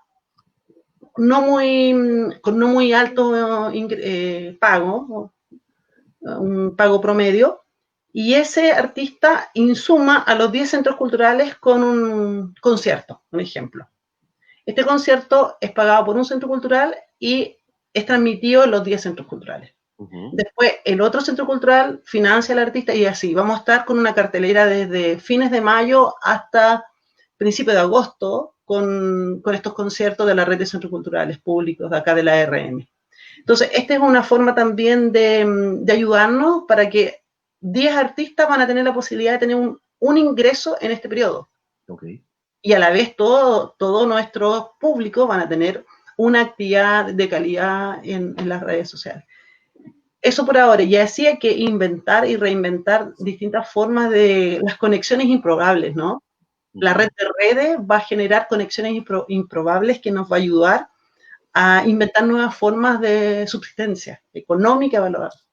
con no muy alto pago, un pago promedio, y ese artista insuma a los 10 centros culturales con un concierto, un ejemplo. Este concierto es pagado por un centro cultural y es transmitido en los 10 centros culturales. Después, el otro centro cultural financia al artista y así. Vamos a estar con una cartelera desde fines de mayo hasta principios de agosto con estos conciertos de la red de centros culturales públicos de acá de la ARM. Entonces, esta es una forma también de ayudarnos para que 10 artistas van a tener la posibilidad de tener un ingreso en este periodo. Okay. Y a la vez todo nuestro público van a tener una actividad de calidad en las redes sociales. Eso por ahora. Y así hay que inventar y reinventar distintas formas de las conexiones improbables, ¿no? La red de redes va a generar conexiones improbables que nos va a ayudar a inventar nuevas formas de subsistencia económica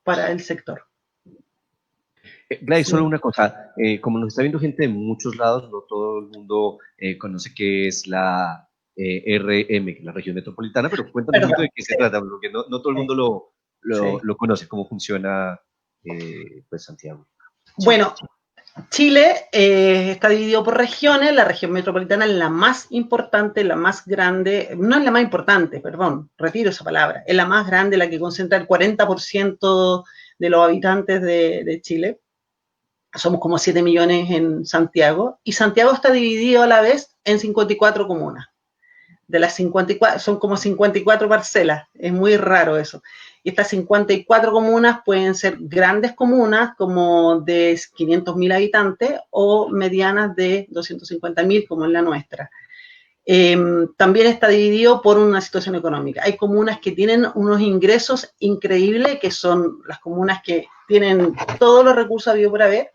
para el sector. Gladys, solo una cosa, como nos está viendo gente de muchos lados, no todo el mundo conoce qué es la RM, la región metropolitana, pero cuéntame un poquito de qué se trata, porque no todo el mundo lo conoce, cómo funciona pues Santiago. Bueno, Chile está dividido por regiones. La región metropolitana es la más importante, la más grande, no es la más importante, perdón, retiro esa palabra, es la más grande, la que concentra el 40% de los habitantes de Chile. Somos como 7 millones en Santiago, y Santiago está dividido a la vez en 54 comunas. De las 54, son como 54 parcelas, es muy raro eso. Y estas 54 comunas pueden ser grandes comunas, como de 500.000 habitantes, o medianas de 250.000, como es la nuestra. También está dividido por una situación económica. Hay comunas que tienen unos ingresos increíbles, que son las comunas que tienen todos los recursos habidos por haber,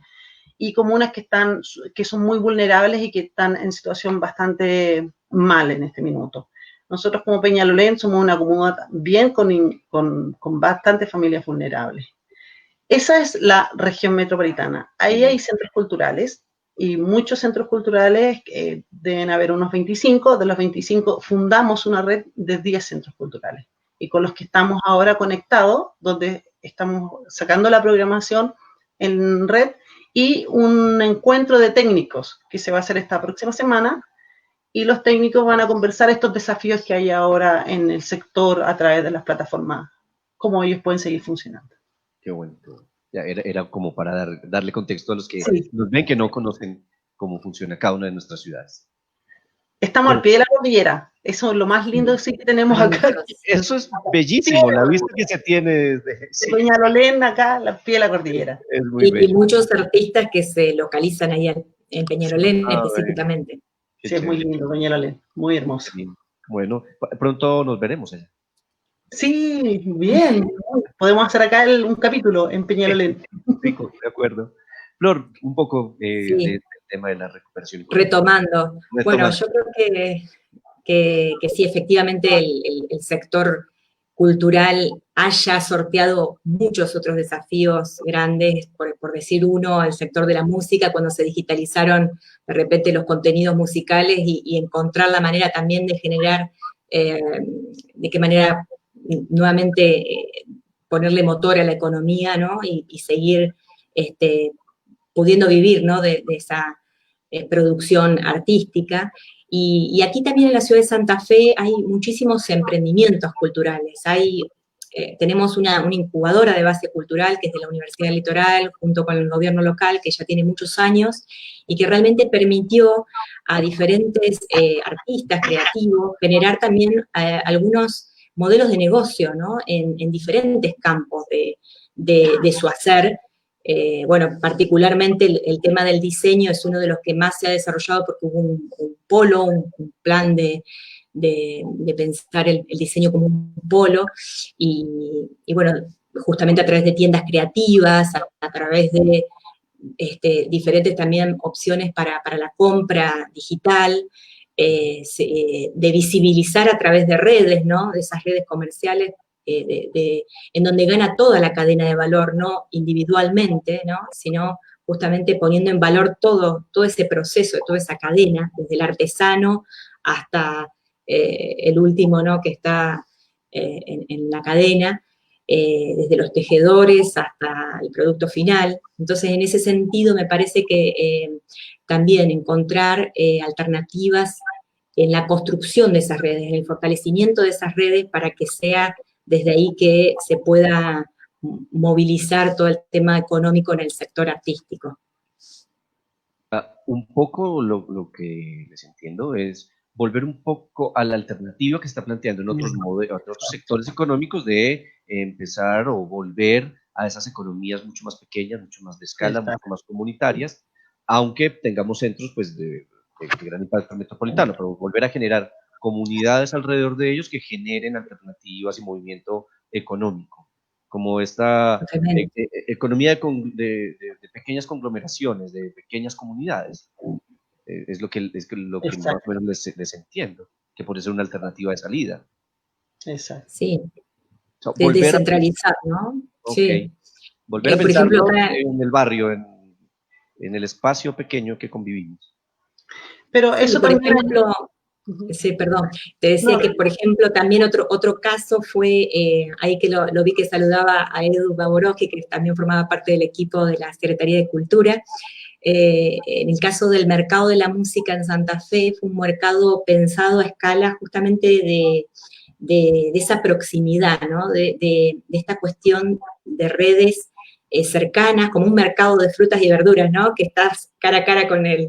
y comunas que son muy vulnerables y que están en situación bastante mal en este minuto. Nosotros como Peñalolén somos una comuna bien con bastantes familias vulnerables. Esa es la región metropolitana. Ahí hay centros culturales, y muchos centros culturales, deben haber unos 25, de los 25 fundamos una red de 10 centros culturales, y con los que estamos ahora conectados, donde estamos sacando la programación en red, y un encuentro de técnicos que se va a hacer esta próxima semana, y los técnicos van a conversar estos desafíos que hay ahora en el sector a través de las plataformas, cómo ellos pueden seguir funcionando. Qué bueno. Ya era como para darle contexto a los que nos ven que no conocen cómo funciona cada una de nuestras ciudades. Estamos al pie de la cordillera. Eso es lo más lindo sí que tenemos acá. Eso es bellísimo, la vista que se tiene desde Peñalolén, acá, al pie de la cordillera. Es muy bello. Y muchos artistas que se localizan ahí en Peñalolén específicamente. Sí, es muy lindo, Peñalolén, muy hermoso. Bueno, pronto nos veremos allá. Sí, bien, Podemos hacer acá un capítulo en Peñalolén. Rico, de acuerdo. Flor, un poco Sí. del tema de la recuperación. Retomando. Bueno, yo creo que sí, efectivamente el sector cultural haya sorteado muchos otros desafíos grandes, por decir uno, el sector de la música, cuando se digitalizaron de repente los contenidos musicales y encontrar la manera también de generar, de qué manera nuevamente ponerle motor a la economía, ¿no? Y seguir pudiendo vivir, ¿no? de esa producción artística. Y aquí también en la ciudad de Santa Fe hay muchísimos emprendimientos culturales. Tenemos una incubadora de base cultural que es de la Universidad del Litoral, junto con el gobierno local, que ya tiene muchos años, y que realmente permitió a diferentes artistas creativos generar también algunos modelos de negocio, ¿no? En diferentes campos de su hacer. Bueno, particularmente el tema del diseño es uno de los que más se ha desarrollado porque hubo un polo, un plan de pensar el diseño como un polo, y bueno, justamente a través de tiendas creativas, a través de diferentes también opciones para la compra digital, de visibilizar a través de redes, ¿no? De esas redes comerciales, en donde gana toda la cadena de valor, no individualmente, ¿no? Sino justamente poniendo en valor todo ese proceso, toda esa cadena, desde el artesano hasta el último, ¿no? Que está en la cadena, desde los tejedores hasta el producto final. Entonces, en ese sentido, me parece que también encontrar alternativas en la construcción de esas redes, en el fortalecimiento de esas redes para que sea desde ahí que se pueda movilizar todo el tema económico en el sector artístico. Un poco lo que les entiendo es volver un poco a la alternativa que está planteando en otros sectores económicos de empezar o volver a esas economías mucho más pequeñas, mucho más de escala, mucho más comunitarias, aunque tengamos centros pues, de gran impacto metropolitano, pero volver a generar comunidades alrededor de ellos que generen alternativas y movimiento económico, como esta economía de pequeñas conglomeraciones, de pequeñas comunidades. Es lo que más o menos les entiendo, que puede ser una alternativa de salida. Exacto. Sí, de descentralizar, ¿no? Okay. Sí. Volver a pensarlo en el barrio, en el espacio pequeño que convivimos. Pero eso por también... ejemplo, sí, perdón, te decía que, por ejemplo, también otro caso fue, ahí que lo vi que saludaba a Edu Baborowski, que también formaba parte del equipo de la Secretaría de Cultura. En el caso del mercado de la música en Santa Fe, fue un mercado pensado a escala justamente de esa proximidad, ¿no? De esta cuestión de redes cercanas, como un mercado de frutas y verduras, ¿no? Que estás cara a cara con el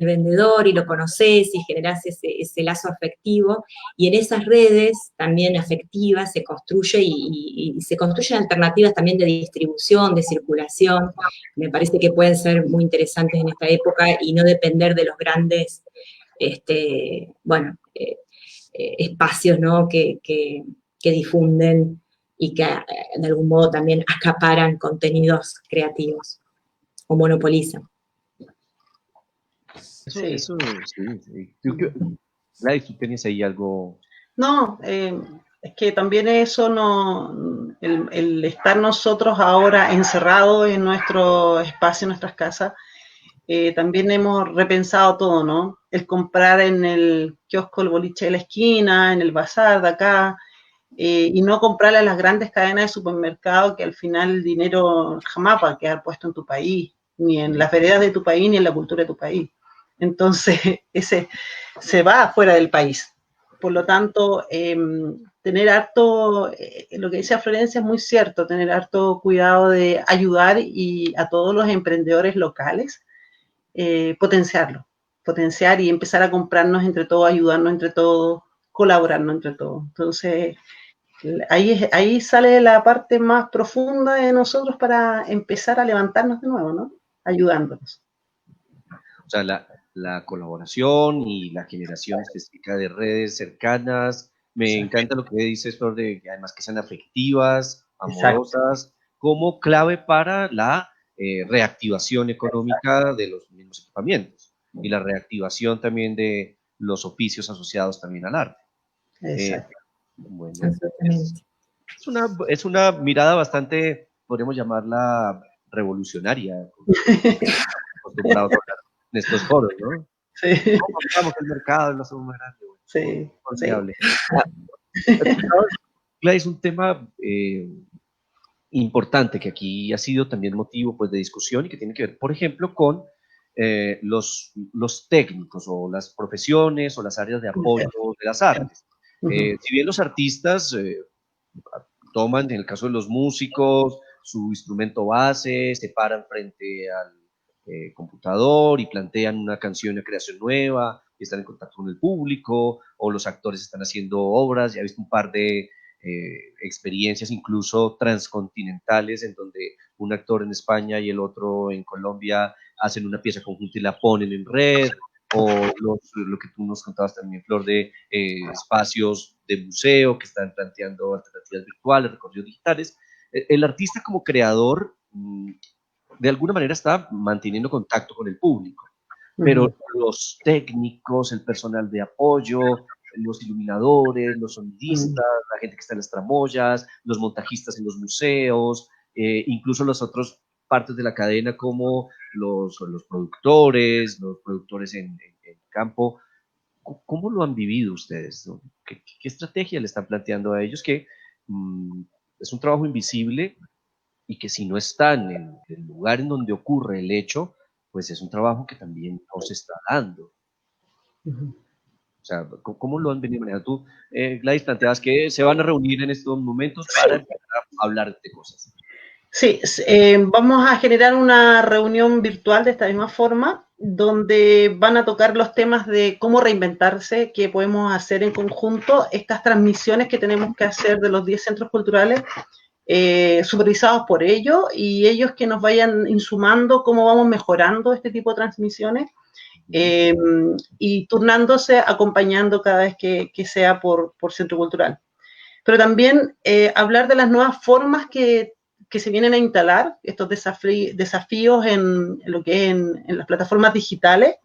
vendedor y lo conoces y generás ese lazo afectivo, y en esas redes también afectivas se construye y se construyen alternativas también de distribución, de circulación. Me parece que pueden ser muy interesantes en esta época y no depender de los grandes, espacios, ¿no? que difunden y que de algún modo también acaparan contenidos creativos o monopolizan. Sí. Eso sí. Gladys, ¿tú tienes ahí algo? No, es que también eso el estar nosotros ahora encerrados en nuestro espacio, en nuestras casas, también hemos repensado todo, ¿no? El comprar en el kiosco, el boliche de la esquina, en el bazar de acá, y no comprarle a las grandes cadenas de supermercados que al final el dinero jamás va a quedar puesto en tu país, ni en las veredas de tu país, ni en la cultura de tu país. Entonces, ese se va fuera del país. Por lo tanto, tener harto, lo que dice Florencia es muy cierto, tener harto cuidado de ayudar y a todos los emprendedores locales, potenciar y empezar a comprarnos entre todos, ayudarnos entre todos, colaborarnos entre todos. Entonces, ahí sale la parte más profunda de nosotros para empezar a levantarnos de nuevo, ¿no? Ayudándonos. O sea, la colaboración y la generación específica de redes cercanas. Me encanta lo que dices, Flor, de además que sean afectivas, amorosas, como clave para la reactivación económica de los mismos equipamientos y la reactivación también de los oficios asociados también al arte. Exacto. Bueno, es una mirada bastante, podríamos llamarla revolucionaria, acostumbrados a hablar en estos foros, ¿no? Sí. ¿Cómo estamos el mercado? No somos más grandes. Sí, formidable. Es un tema importante que aquí ha sido también motivo pues, de discusión y que tiene que ver, por ejemplo, con los técnicos o las profesiones o las áreas de apoyo de las artes. Si bien los artistas toman, en el caso de los músicos, su instrumento base, se paran frente al computador y plantean una canción de creación nueva y están en contacto con el público, o los actores están haciendo obras, ya he visto un par de experiencias incluso transcontinentales en donde un actor en España y el otro en Colombia hacen una pieza conjunta y la ponen en red, o lo que tú nos contabas también, Flor, de espacios de museo que están planteando alternativas virtuales, recorridos digitales. El artista como creador de alguna manera está manteniendo contacto con el público, pero los técnicos, el personal de apoyo, los iluminadores, los sonidistas, la gente que está en las tramoyas, los montajistas en los museos, incluso las otras partes de la cadena como los productores en campo. ¿Cómo lo han vivido ustedes, ¿no? ¿Qué estrategia le están planteando a ellos? Que es un trabajo invisible y que si no están en el lugar en donde ocurre el hecho, pues es un trabajo que también no se está dando. O sea, ¿cómo lo han venido manejando? Tú, Gladys, planteabas que se van a reunir en estos momentos para empezar a hablar de cosas. Sí, vamos a generar una reunión virtual de esta misma forma, donde van a tocar los temas de cómo reinventarse, qué podemos hacer en conjunto, estas transmisiones que tenemos que hacer de los 10 centros culturales, supervisados por ellos, y ellos que nos vayan insumando cómo vamos mejorando este tipo de transmisiones, y turnándose, acompañando cada vez que sea por centro cultural. Pero también hablar de las nuevas formas que se vienen a instalar, estos desafíos en lo que es en las plataformas digitales,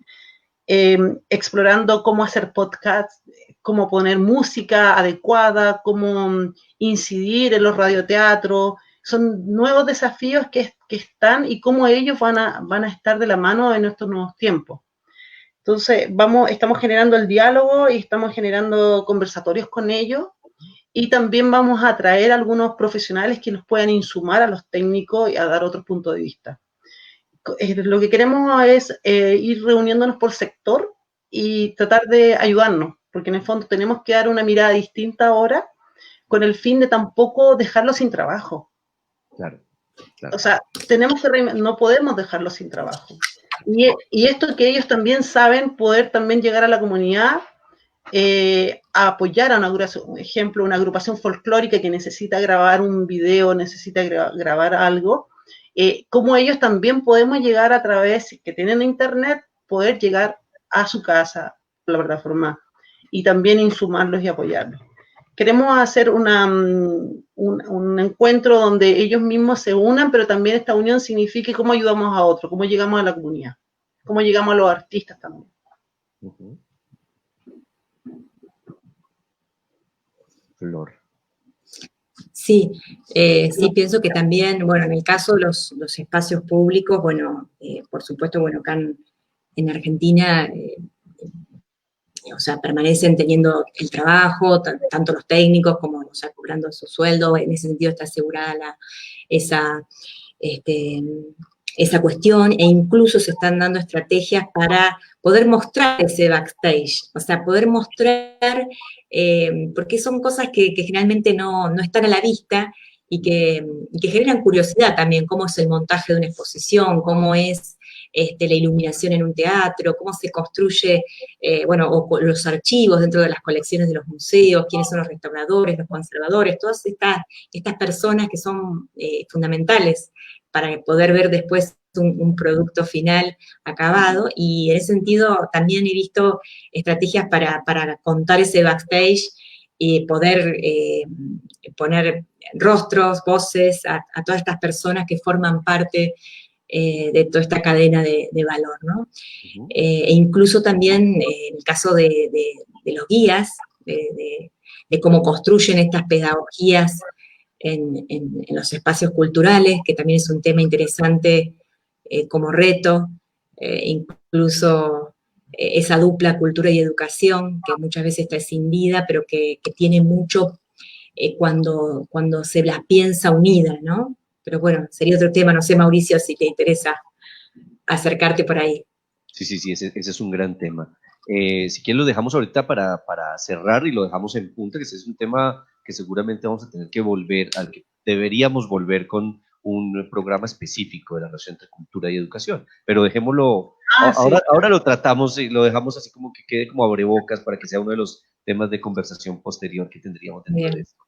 explorando cómo hacer podcasts, cómo poner música adecuada, cómo incidir en los radioteatros. Son nuevos desafíos que están y cómo ellos van a estar de la mano en estos nuevos tiempos. Entonces, estamos generando el diálogo y estamos generando conversatorios con ellos, y también vamos a traer a algunos profesionales que nos puedan insumar a los técnicos y a dar otro punto de vista. Lo que queremos es ir reuniéndonos por sector y tratar de ayudarnos, porque en el fondo tenemos que dar una mirada distinta ahora, con el fin de tampoco dejarlo sin trabajo. Claro. O sea, no podemos dejarlo sin trabajo. Y esto que ellos también saben, poder también llegar a la comunidad, a apoyar a un ejemplo, una agrupación folclórica que necesita grabar un video, necesita grabar algo, como ellos también podemos llegar a través, que tienen internet, poder llegar a su casa, a la plataforma, y también insumarlos y apoyarlos. Queremos hacer un encuentro donde ellos mismos se unan, pero también esta unión signifique cómo ayudamos a otros, cómo llegamos a la comunidad, cómo llegamos a los artistas también. Flor. Sí, sí, pienso que también, bueno, en el caso de los espacios públicos, bueno, por supuesto, bueno, acá en Argentina, o sea, permanecen teniendo el trabajo, tanto los técnicos como, o sea, cobrando su sueldo, en ese sentido está asegurada esa cuestión, e incluso se están dando estrategias para poder mostrar ese backstage, o sea, poder mostrar, porque son cosas que generalmente no están a la vista y que generan curiosidad también, cómo es el montaje de una exposición, cómo es la iluminación en un teatro, cómo se construye, bueno, o los archivos dentro de las colecciones de los museos, quiénes son los restauradores, los conservadores, todas estas personas que son fundamentales para poder ver después un producto final acabado, y en ese sentido también he visto estrategias para contar ese backstage y poder poner rostros, voces a todas estas personas que forman parte de toda esta cadena de valor, ¿no? E incluso también en el caso de los guías, de cómo construyen estas pedagogías en los espacios culturales, que también es un tema interesante como reto, incluso esa dupla cultura y educación, que muchas veces está escindida, pero que tiene mucho cuando se la piensa unida, ¿no? Pero bueno, sería otro tema, no sé, Mauricio, si te interesa acercarte por ahí. Sí, ese es un gran tema. Si quieres lo dejamos ahorita para cerrar y lo dejamos en punta, que ese es un tema que seguramente vamos a tener que volver, al que deberíamos volver con un programa específico de la relación entre cultura y educación. Pero dejémoslo, ahora lo tratamos y lo dejamos así como que quede como abrebocas para que sea uno de los temas de conversación posterior que tendríamos dentro de esto.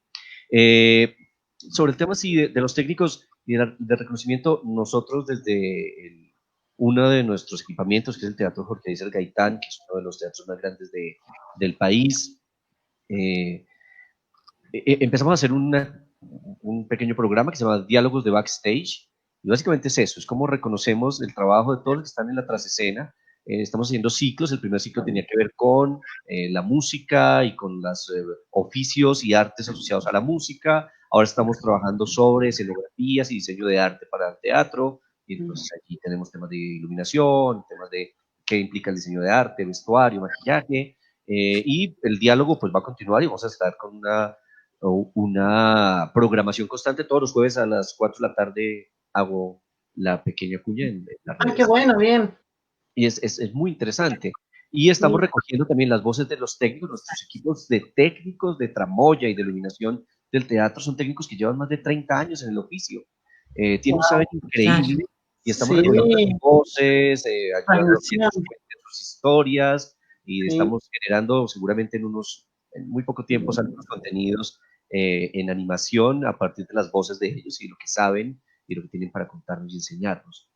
Sobre el tema sí, de los técnicos de reconocimiento, nosotros desde uno de nuestros equipamientos, que es el Teatro Jorge Díaz Gaitán, que es uno de los teatros más grandes del país, empezamos a hacer un pequeño programa que se llama Diálogos de Backstage, y básicamente es eso, es como reconocemos el trabajo de todos los que están en la trasescena. Estamos haciendo ciclos, el primer ciclo tenía que ver con la música y con los oficios y artes asociados a la música. Ahora estamos trabajando sobre escenografías y diseño de arte para el teatro, y entonces allí tenemos temas de iluminación, temas de qué implica el diseño de arte, vestuario, maquillaje, y el diálogo pues va a continuar y vamos a estar con una programación constante. Todos los jueves a las 4 de la tarde hago la pequeña cuña en las redes. Qué bueno, bien. Y es muy interesante. Y estamos recogiendo también las voces de los técnicos, nuestros equipos de técnicos de tramoya y de iluminación del teatro son técnicos que llevan más de 30 años en el oficio. Tienen un saber increíble y estamos recogiendo las voces, ayudando a sus historias y estamos generando seguramente en muy poco tiempo algunos contenidos en animación a partir de las voces de ellos y lo que saben y lo que tienen para contarnos y enseñarnos.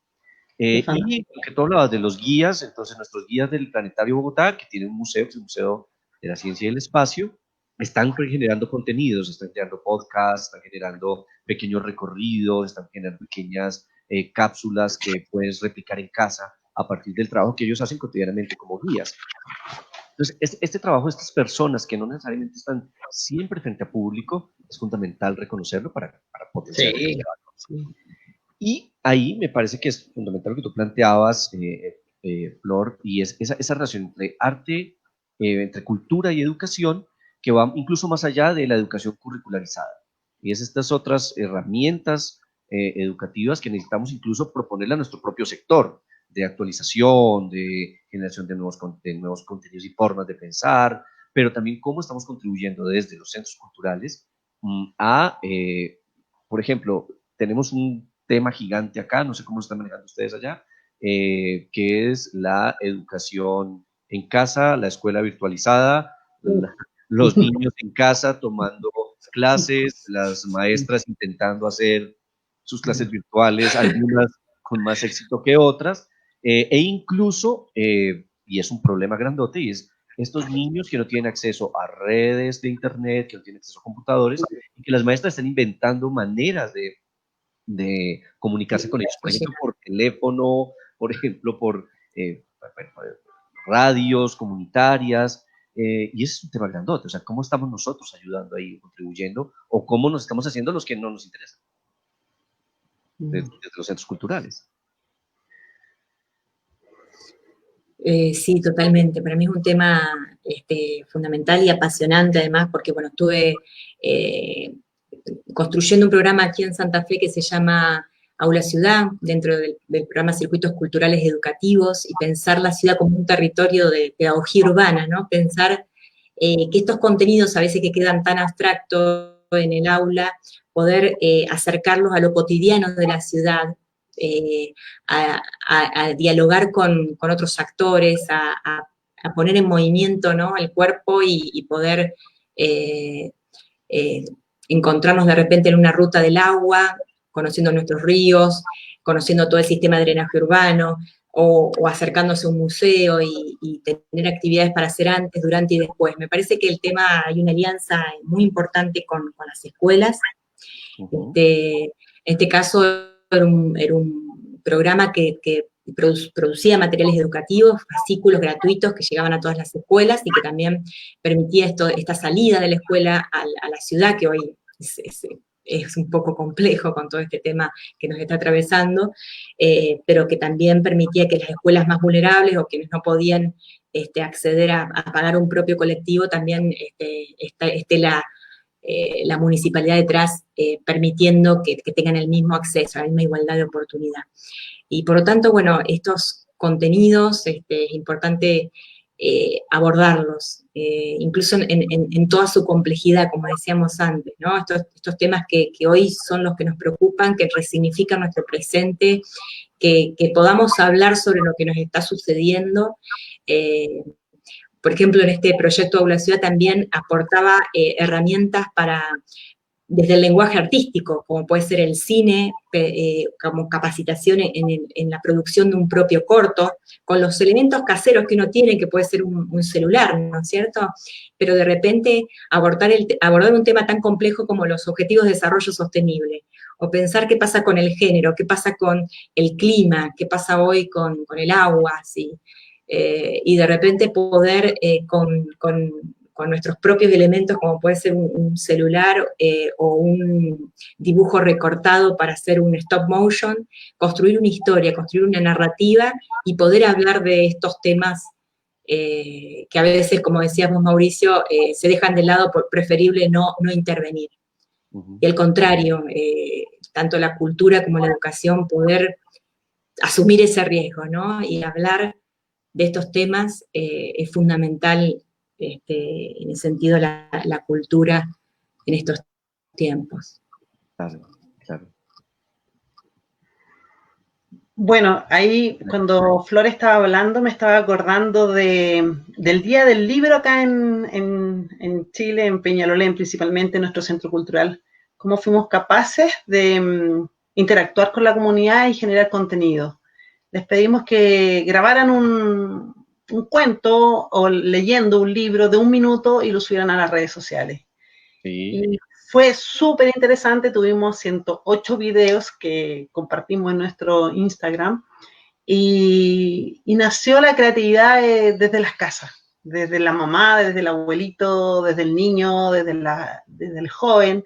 Y que tú hablabas de los guías, entonces nuestros guías del Planetario Bogotá, que tiene un museo, que es el Museo de la Ciencia y el Espacio, están generando contenidos, están creando podcasts, están generando pequeños recorridos, están generando pequeñas cápsulas que puedes replicar en casa a partir del trabajo que ellos hacen cotidianamente como guías. Entonces, este trabajo de estas personas que no necesariamente están siempre frente a público, es fundamental reconocerlo para potenciar el trabajo. Y ahí me parece que es fundamental lo que tú planteabas, Flor, y es esa relación entre arte, entre cultura y educación, que va incluso más allá de la educación curricularizada. Y es estas otras herramientas educativas que necesitamos incluso proponerle a nuestro propio sector, de actualización, de generación de nuevos contenidos y formas de pensar, pero también cómo estamos contribuyendo desde los centros culturales a, por ejemplo, tenemos un tema gigante acá, no sé cómo lo están manejando ustedes allá, que es la educación en casa, la escuela virtualizada, los niños en casa tomando clases, las maestras intentando hacer sus clases virtuales, algunas con más éxito que otras, e incluso, y es un problema grandote, y es estos niños que no tienen acceso a redes de internet, que no tienen acceso a computadores, y que las maestras están inventando maneras de comunicarse con ellos, por ejemplo, por teléfono, por ejemplo, por radios comunitarias, y ese es un tema grandote, o sea, ¿cómo estamos nosotros ayudando ahí, contribuyendo, o cómo nos estamos haciendo los que no nos interesan, desde los centros culturales? Sí, totalmente. Para mí es un tema fundamental y apasionante, además, porque, bueno, estuve construyendo un programa aquí en Santa Fe que se llama Aula Ciudad, dentro del programa Circuitos Culturales Educativos, y pensar la ciudad como un territorio de pedagogía urbana, ¿no? Pensar que estos contenidos a veces que quedan tan abstractos en el aula, poder acercarlos a lo cotidiano de la ciudad, a dialogar con otros actores, a poner en movimiento, ¿no?, el cuerpo y poder encontrarnos de repente en una ruta del agua, conociendo nuestros ríos, conociendo todo el sistema de drenaje urbano, o acercándose a un museo y tener actividades para hacer antes, durante y después. Me parece que el tema, hay una alianza muy importante con las escuelas. En este caso era un programa que producía materiales educativos, fascículos gratuitos que llegaban a todas las escuelas y que también permitía esta salida de la escuela a la ciudad, que hoy es un poco complejo con todo este tema que nos está atravesando, pero que también permitía que las escuelas más vulnerables o quienes no podían acceder a pagar un propio colectivo, también esté la municipalidad detrás permitiendo que tengan el mismo acceso, la misma igualdad de oportunidad. Y por lo tanto, bueno, estos contenidos es importante abordarlos, incluso en toda su complejidad, como decíamos antes, ¿no? Estos temas que hoy son los que nos preocupan, que resignifican nuestro presente, que podamos hablar sobre lo que nos está sucediendo. Por ejemplo, en este proyecto Aula Ciudad también aportaba herramientas desde el lenguaje artístico, como puede ser el cine, como capacitación en la producción de un propio corto, con los elementos caseros que uno tiene, que puede ser un celular, ¿no es cierto? Pero de repente abordar un tema tan complejo como los objetivos de desarrollo sostenible, o pensar qué pasa con el género, qué pasa con el clima, qué pasa hoy con el agua, ¿sí? Y de repente poder con nuestros propios elementos, como puede ser un celular o un dibujo recortado para hacer un stop motion, construir una historia, construir una narrativa y poder hablar de estos temas que a veces, como decíamos Mauricio, se dejan de lado por preferible no intervenir. Y al contrario, tanto la cultura como la educación, poder asumir ese riesgo, ¿no? Y hablar de estos temas es fundamental en el sentido de la cultura en estos tiempos. Claro, claro. Bueno, ahí cuando Flor estaba hablando me estaba acordando del Día del Libro acá en Chile, en Peñalolén, principalmente en nuestro centro cultural, cómo fuimos capaces de interactuar con la comunidad y generar contenido. Les pedimos que grabaran un cuento o leyendo un libro de 1 minuto y lo subieran a las redes sociales. Sí. Y fue súper interesante, tuvimos 108 videos que compartimos en nuestro Instagram y nació la creatividad desde las casas, desde la mamá, desde el abuelito, desde el niño, desde el joven,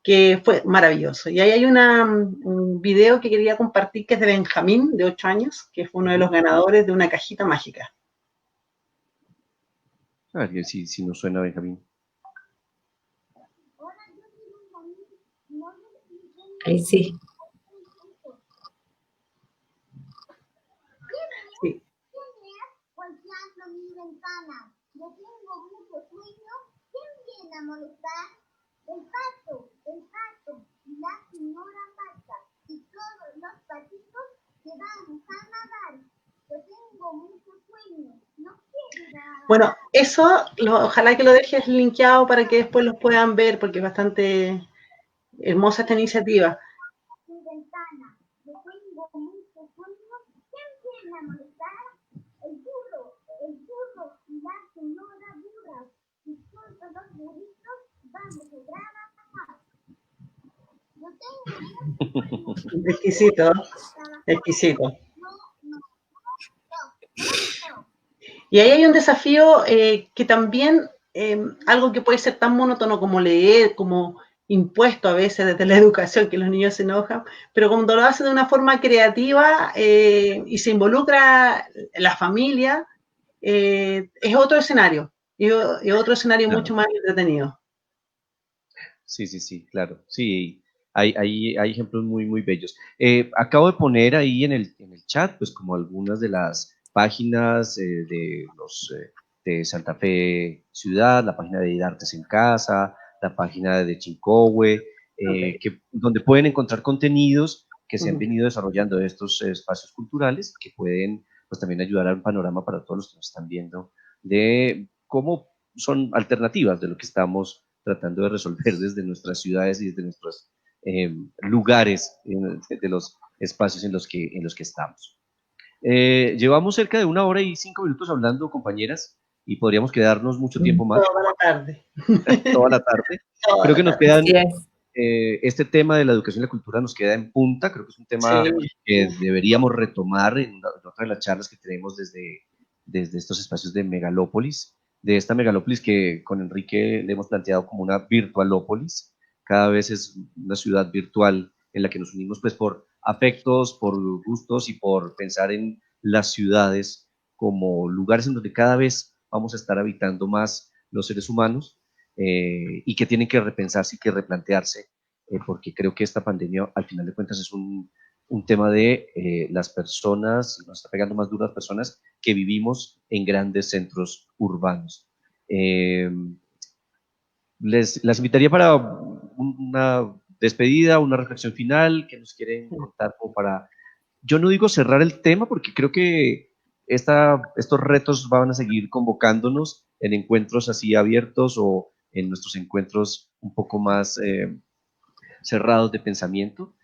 que fue maravilloso. Y ahí hay un video que quería compartir que es de Benjamín, de 8 años, que fue uno de los ganadores de una cajita mágica. A ver si nos suena Benjamín. Ahí sí. Sí. Golpeando mi ventana. Yo tengo mucho sueño. ¿Quién viene a molestar? El pato, y la señora Pata, y todos los patitos que vamos a nadar. Yo tengo mucho sueño. No quiero ir a... Bueno, eso, ojalá que lo dejes linkeado para que después los puedan ver, porque es bastante hermosa esta iniciativa. Mi ventana. Yo tengo mucho sueño. ¿Quién viene a molestar? El burro, y la señora burra, y todos los burritos vamos a trabajar. Yo tengo mucho sueño. Exquisito, exquisito. Y ahí hay un desafío que también, algo que puede ser tan monótono como leer, como impuesto a veces desde la educación, que los niños se enojan, pero cuando lo hacen de una forma creativa y se involucra la familia, es otro escenario, y otro escenario Claro. mucho más entretenido. Sí, claro. Sí, hay ejemplos muy bellos. Acabo de poner ahí en el chat, pues como algunas de las páginas de Santa Fe Ciudad, la página de Artes en Casa, la página de Chincohue, Okay. donde pueden encontrar contenidos que se han Ujú. venido desarrollando de estos espacios culturales que pueden pues también ayudar a un panorama para todos los que nos están viendo de cómo son alternativas de lo que estamos tratando de resolver desde nuestras ciudades y desde nuestros lugares de los espacios en los que estamos. Llevamos cerca de 1 hora y 5 minutos hablando, compañeras, y podríamos quedarnos mucho tiempo más, Toda la tarde. toda la tarde. Toda Creo la que nos tarde. quedan, Así es. este tema de la educación y la cultura nos queda en punta. Creo que es un tema Sí. que deberíamos retomar en otra de las charlas que tenemos desde estos espacios de Megalópolis, de esta Megalópolis que con Enrique le hemos planteado como una virtualópolis. Cada vez es una ciudad virtual en la que nos unimos pues por afectos, por gustos y por pensar en las ciudades como lugares en donde cada vez vamos a estar habitando más los seres humanos, y que tienen que repensarse y que replantearse, porque creo que esta pandemia al final de cuentas es un tema de las personas, nos está pegando más duro a las personas que vivimos en grandes centros urbanos. Eh, las invitaría para una despedida, una reflexión final que nos quieren contar como para, yo no digo cerrar el tema porque creo que estos retos van a seguir convocándonos en encuentros así abiertos o en nuestros encuentros un poco más cerrados de pensamiento,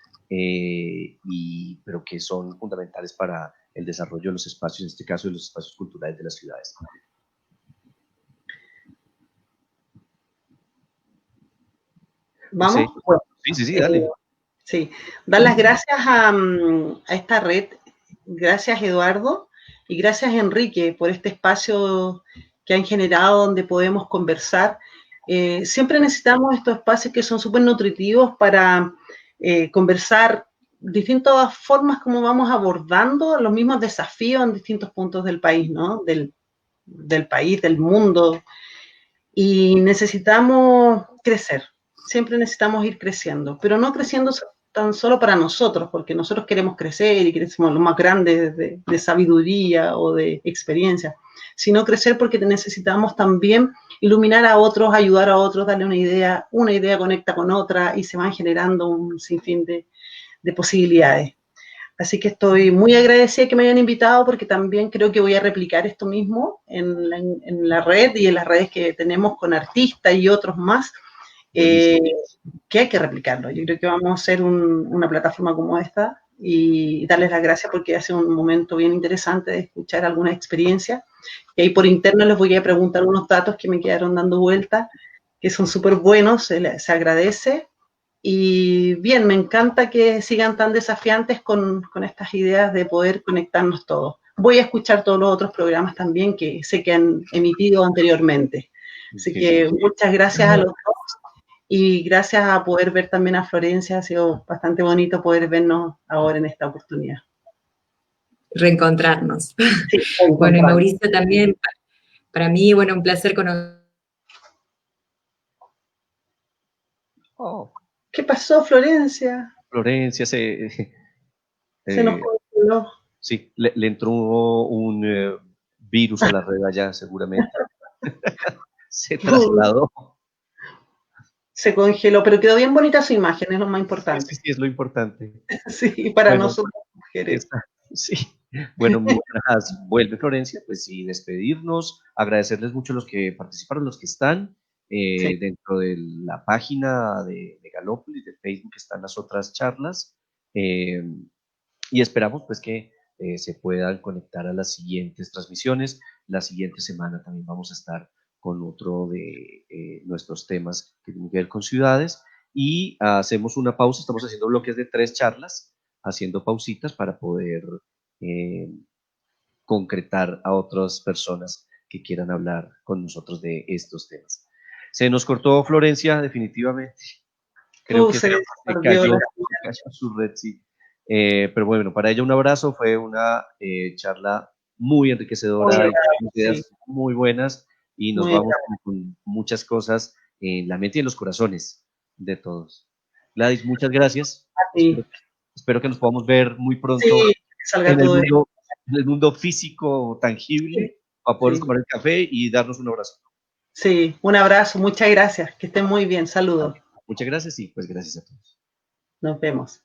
pero que son fundamentales para el desarrollo de los espacios, en este caso de los espacios culturales de las ciudades. ¿Vamos? Sí, Bueno, sí, dale. sí, dar las gracias a esta red, gracias Eduardo y gracias Enrique por este espacio que han generado donde podemos conversar. Siempre necesitamos estos espacios que son súper nutritivos para conversar distintas formas como vamos abordando los mismos desafíos en distintos puntos del país, ¿no? Del país, del mundo. Y necesitamos crecer, siempre necesitamos ir creciendo, pero no creciendo tan solo para nosotros, porque nosotros queremos crecer y queremos lo más grande de sabiduría o de experiencia, sino crecer porque necesitamos también iluminar a otros, ayudar a otros, darle una idea conecta con otra y se van generando un sinfín de posibilidades. Así que estoy muy agradecida que me hayan invitado porque también creo que voy a replicar esto mismo en la red y en las redes que tenemos con artistas y otros más, que hay que replicarlo. Yo creo que vamos a hacer una plataforma como esta y darles las gracias porque hace un momento bien interesante de escuchar algunas experiencias. Y ahí por interno les voy a preguntar unos datos que me quedaron dando vueltas, que son súper buenos, se agradece. Y bien, me encanta que sigan tan desafiantes con estas ideas de poder conectarnos todos. Voy a escuchar todos los otros programas también que sé que han emitido anteriormente. Así que muchas gracias a los dos y gracias a poder ver también a Florencia. Ha sido bastante bonito poder vernos ahora en esta oportunidad. Reencontrarnos. Sí, bueno, y Mauricio también, para mí, bueno, un placer conocer. Oh. ¿Qué pasó, Florencia? Florencia se nos congeló. Sí, le entró un virus a la red allá, seguramente. Se trasladó. Se congeló, pero quedó bien bonita su imagen, es lo más importante. Sí, es lo importante. Sí, para nosotros mujeres. Sí. Bueno, mientras vuelve Florencia, pues sí, despedirnos, agradecerles mucho a los que participaron, los que están dentro de la página de Megalópolis, de Facebook, están las otras charlas, y esperamos pues que se puedan conectar a las siguientes transmisiones. La siguiente semana también vamos a estar con otro de nuestros temas que tienen que ver con ciudades, y hacemos una pausa, estamos haciendo bloques de 3 charlas, haciendo pausitas para poder concretar a otras personas que quieran hablar con nosotros de estos temas. Se nos cortó Florencia, definitivamente. Creo que se cayó su red, sí. Pero bueno, para ella un abrazo, fue una charla muy enriquecedora, ideas muy buenas, y nos vamos con muchas cosas en la mente y en los corazones de todos. Gladys, muchas gracias. Espero que nos podamos ver muy pronto en el mundo físico tangible, para poder tomar el café y darnos un abrazo. Sí, un abrazo, muchas gracias, que estén muy bien, saludos. Muchas gracias y pues gracias a todos. Nos vemos.